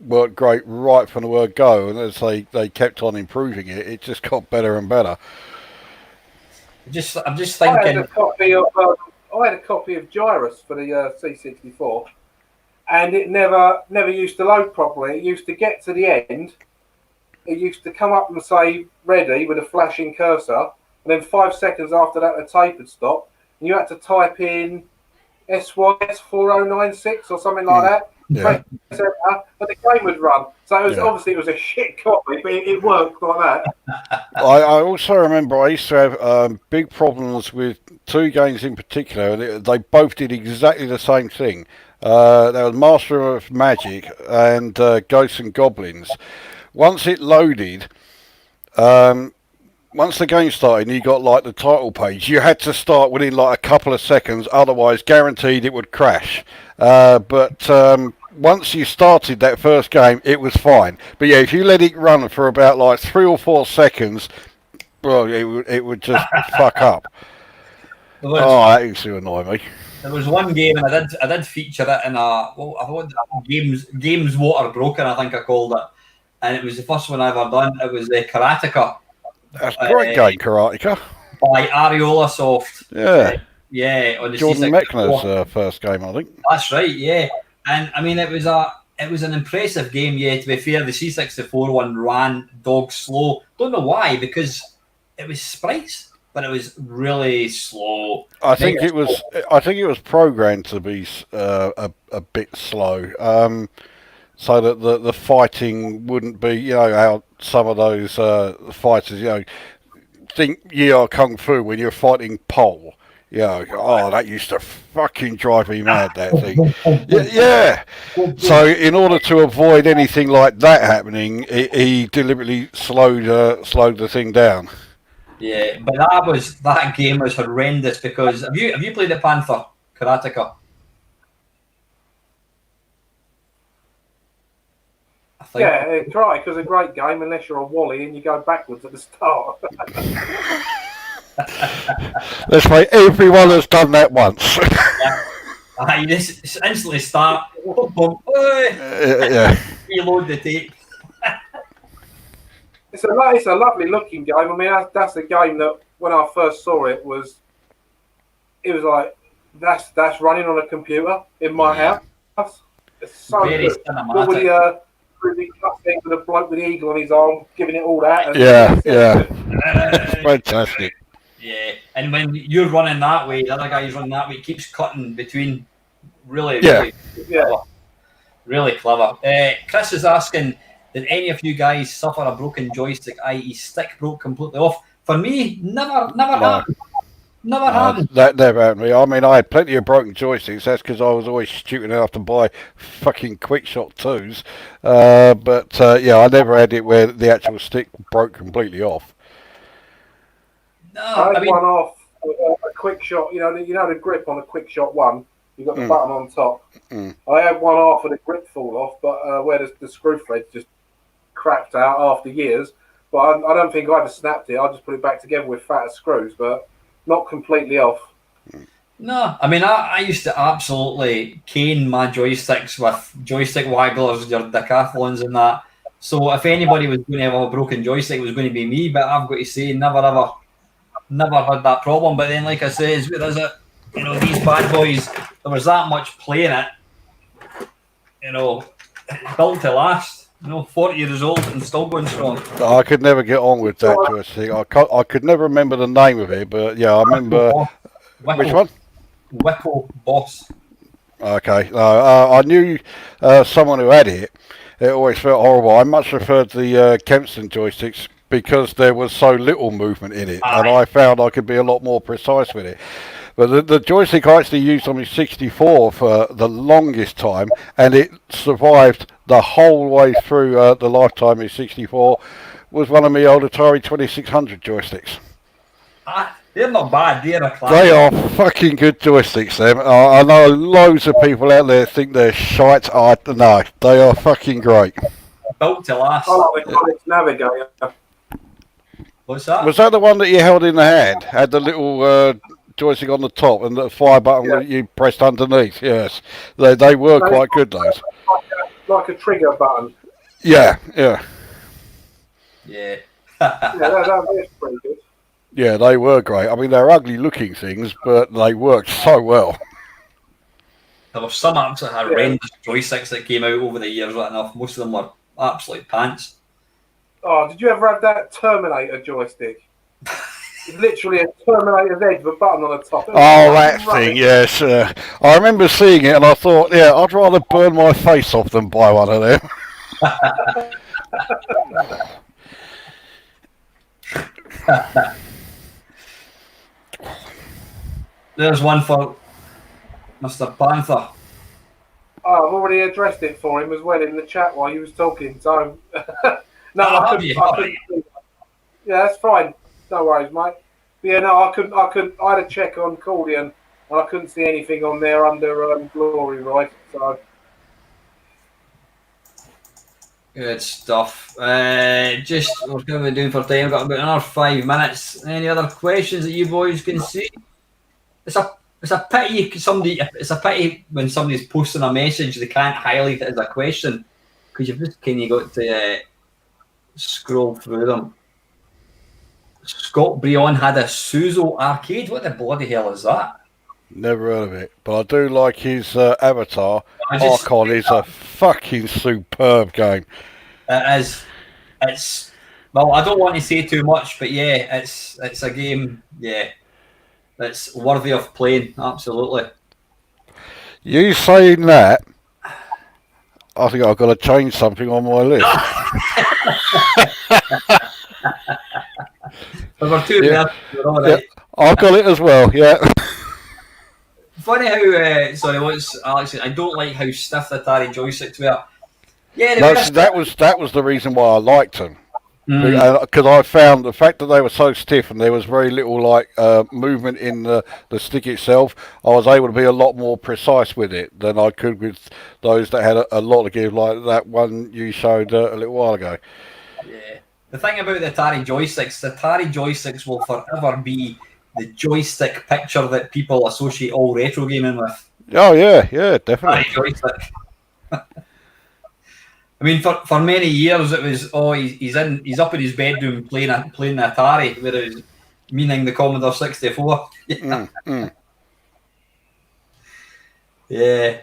worked great right from the word go, and as they kept on improving it, it just got better and better. I'm just thinking. I had a copy of Gyrus for the C64, and it never used to load properly. It used to get to the end. It used to come up and say ready with a flashing cursor, and then 5 seconds after that, the tape had stopped, and you had to type in SYS 4096 or something like that. Yeah. But the game would run. So it was obviously it was a shit copy, but it worked like that. I also remember I used to have big problems with two games in particular, and they both did exactly the same thing. There was Master of Magic and Ghosts and Goblins. Once it loaded, once the game started and you got like the title page, you had to start within like a couple of seconds, otherwise guaranteed it would crash. But once you started that first game, it was fine. But yeah, if you let it run for about like 3 or 4 seconds, well, it would just fuck up. That used to annoy me. There was one game, and I did feature it in games Water Broken, I think I called it, and it was the first one I ever done. It was the Karateka. That's a great game, Karateka. By Areola Soft. Yeah. On the Jordan Mechner's first game, I think. That's right, yeah. And I mean, it was an impressive game, yeah. To be fair, the C64 one ran dog slow. Don't know why, because it was sprites, but it was really slow. I think it was programmed to be a bit slow, so that the fighting wouldn't be, how some of those fighters, think you are kung fu when you're fighting pole. That used to fucking drive me mad, that thing. Yeah. So in order to avoid anything like that happening, he deliberately slowed the thing down. Yeah, but that game was horrendous because have you played the Panther Karateka? Yeah, it's right, because it's a great game unless you're a Wally and you go backwards at the start. Let's say everyone has done that once. You just instantly start. Yeah. Reload the tape. It's a lovely looking game. I mean, that's a game that when I first saw it was like that's running on a computer in my house. It's so very good. cinematic. Really cussing with a bloke with the eagle on his arm, giving it all that. Yeah. It's fantastic. Yeah, and when you're running that way, the other guy's running that way, it keeps cutting between. Really clever. Chris is asking, did any of you guys suffer a broken joystick, i.e. stick broke completely off? For me, never happened. Never happened. That never happened to me. I mean, I had plenty of broken joysticks. That's because I was always stupid enough to buy fucking quick shot 2s. But I never had it where the actual stick broke completely off. No, I had one off a quick shot. You know the grip on a quick shot 1. You got the button on top. I had one off and the grip fall off, but where the screw thread just cracked out after years. But I don't think I ever snapped it. I just put it back together with fatter screws, but not completely off. No, I mean, I used to absolutely cane my joysticks with joystick wagglers, your decathlons and that. So if anybody was going to have a broken joystick, it was going to be me. But I've got to say, never had that problem. But then, like I say, is it? These bad boys, there was that much play in it. Built to last. 40 years old and still going strong. I could never get on with that joystick. I could never remember the name of it, but yeah, I remember. Which one? Wickel Boss. Okay. I knew someone who had it. It always felt horrible. I much preferred the Kempston joysticks because there was so little movement in it, and I found I could be a lot more precise with it. But the joystick I actually used on my 64 for the longest time, and it survived the whole way through the lifetime of 64, was one of my old Atari 2600 joysticks. They're not bad, they're a class. They are fucking good joysticks, them. I know loads of people out there think they're shite. No, they are fucking great. Built to last. I like the Comics Navigator. What's that? Was that the one that you held in the hand? Had the little joystick on the top and the fire button that you pressed underneath? Yes. They were quite good, those. Like a trigger button. Yeah. Yeah. That was pretty good. Yeah, they were great. I mean, they're ugly looking things, but they worked so well. There were some absolutely horrendous joysticks that came out over the years, right enough. Most of them were absolute pants. Oh, did you ever have that Terminator joystick? It's literally a Terminator's head with a button on the top. Oh, that thing, yes. I remember seeing it and I thought, yeah, I'd rather burn my face off than buy one of them. There's one for Mr. Panther. Oh, I've already addressed it for him as well in the chat while he was talking. So, no, I couldn't. Yeah, that's fine. No worries, mate. But yeah, no, I couldn't. I had a check on Cordian, and I couldn't see anything on there under Glory, right? So, Good stuff. Just we're going to be doing for time. We've got about another 5 minutes. Any other questions that you boys can see? It's a pity somebody. It's a pity when somebody's posting a message they can't highlight it as a question because you've just kind of got to scroll through them. Scott Breon had a Suzo arcade. What the bloody hell is that? Never heard of it, but I do like his avatar. Archon is a fucking superb game. It is. It's well, I don't want to say too much, but yeah, it's a game. Yeah, it's worthy of playing. Absolutely. You saying that? I think I've got to change something on my list. We're two there. We're all right. I've got it as well. Yeah. Funny how sorry, what's Alex? I don't like how stiff the Atari joysticks were. Yeah, that was the reason why I liked them. Because I found the fact that they were so stiff and there was very little like movement in the stick itself, I was able to be a lot more precise with it than I could with those that had a lot of give, like that one you showed a little while ago. Yeah. The thing about the Atari joysticks will forever be the joystick picture that people associate all retro gaming with. Oh yeah, definitely. Atari joystick. I mean, for many years it was he's up in his bedroom playing the Atari, whereas meaning the Commodore 64. Yeah.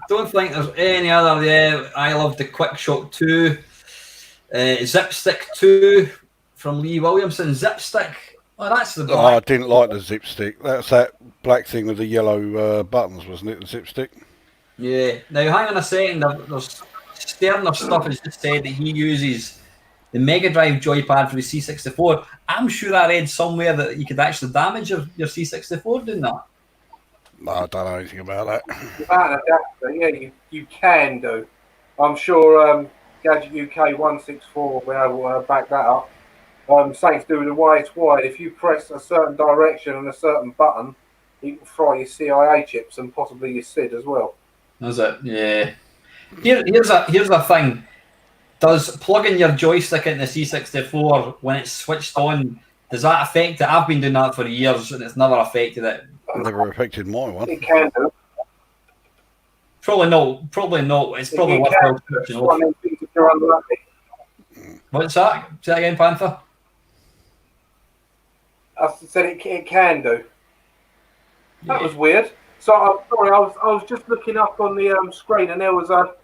Don't think there's any other. Yeah, I love the Quick Shot 2, Zipstick 2 from Lee Williamson. Zipstick. Oh, that's the. I didn't like the Zipstick. That's that black thing with the yellow buttons, wasn't it? The Zipstick. Yeah. Now, hang on a second. There's Sterner stuff has just said that he uses the Mega Drive joypad for the C64. I'm sure I read somewhere that you could actually damage your C64 doing that. No, I don't know anything about that. Yeah, you can do. I'm sure Gadget UK 164 will be able to back that up. Same to do with the way it's wired. If you press a certain direction and a certain button, you can fry your CIA chips and possibly your SID as well. Is it? Yeah. Here's a thing. Does plugging your joystick into C64 when it's switched on, does that affect it? I've been doing that for years and it's never affected it. Never affected my one. It can do. Probably not. It's probably worthwhile switching off. What's that? Say that again, Panther? I said it can do. That was weird. So sorry, I was just looking up on the screen, and there was a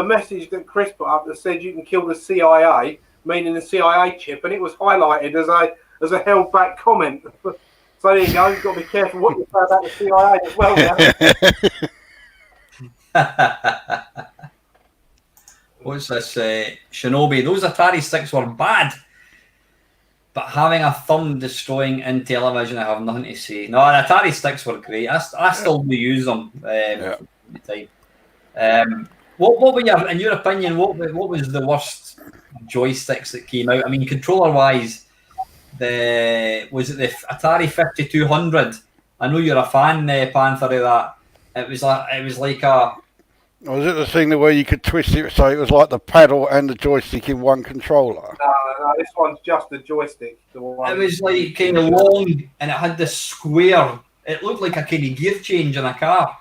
message that Chris put up that said you can kill the CIA, meaning the CIA chip, and it was highlighted as a held back comment. So there you go. You've got to be careful what you say about the CIA as well. Now. What's this? Shinobi. Those Atari sticks were bad. But having a thumb destroying in television, I have nothing to say. No, the Atari sticks were great. I still do use them from the time. What were in your opinion, what was the worst joysticks that came out? I mean, controller-wise, was it the Atari 5200? I know you're a fan, Panther, of that. It was like a. Was it the thing where you could twist it so it was like the paddle and the joystick in one controller? No, this one's just the joystick. It was like kind of long and it had this square. It looked like a kind of gear change in a car.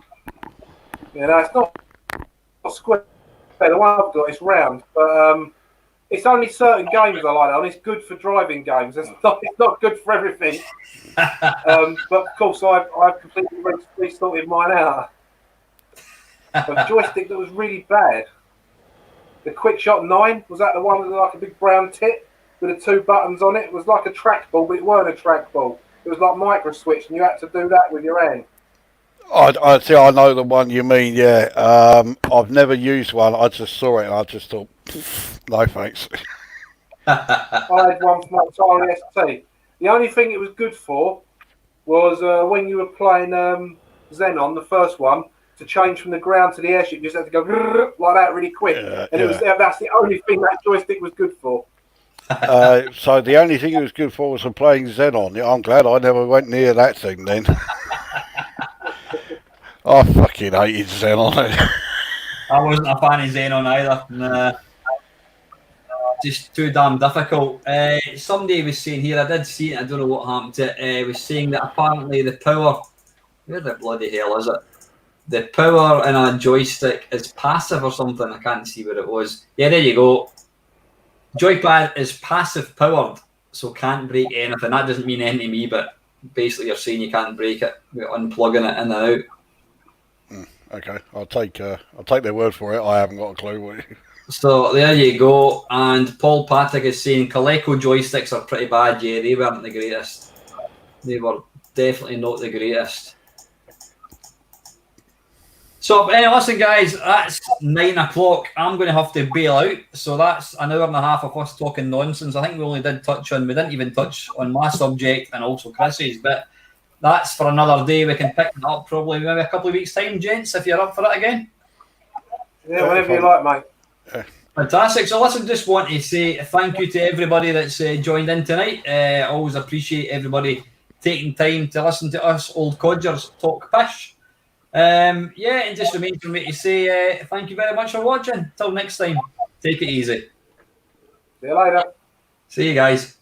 Yeah, no, it's not square. The one I've got is round, but it's only certain games I like that, and it's good for driving games. It's not good for everything. But of course, I've completely restarted mine out. A joystick that was really bad. The Quick Shot 9, was that the one with like a big brown tip with the two buttons on it? It was like a trackball, but it weren't a trackball. It was like micro switch, and you had to do that with your hand. I see. I know the one you mean. Yeah, I've never used one. I just saw it and I just thought, no thanks. I had one for my Atari ST. The only thing it was good for was when you were playing Xenon, the first one. To change from the ground to the airship, you just had to go like that really quick, that's the only thing that joystick was good for. So the only thing it was good for was for playing Xenon. I'm glad I never went near that thing then. I fucking hated Xenon. I wasn't a fan of Xenon either. Nah, just too damn difficult. Somebody was saying here, I did see it, I don't know what happened to it, was saying that apparently the power, where the bloody hell is it? The power in a joystick is passive or something. I can't see what it was. Yeah, there you go. Joypad is passive powered, so can't break anything. That doesn't mean anything to me, but basically you're saying you can't break it with unplugging it in and out. Okay, I'll take their word for it. I haven't got a clue what. So there you go. And Paul Patrick is saying Coleco joysticks are pretty bad. Yeah, they weren't the greatest. They were definitely not the greatest. So anyway, listen, guys, that's 9 o'clock. I'm going to have to bail out. So that's an hour and a half of us talking nonsense. I think we didn't even touch on my subject and also Chris's, but that's for another day. We can pick it up probably maybe a couple of weeks' time, gents, if you're up for it again. Yeah, whenever you like, mate. Fantastic. So listen, just want to say thank you to everybody that's joined in tonight. Always appreciate everybody taking time to listen to us old codgers talk pish. And just remains for me to say thank you very much for watching. Till next time, take it easy. See you later. See you guys.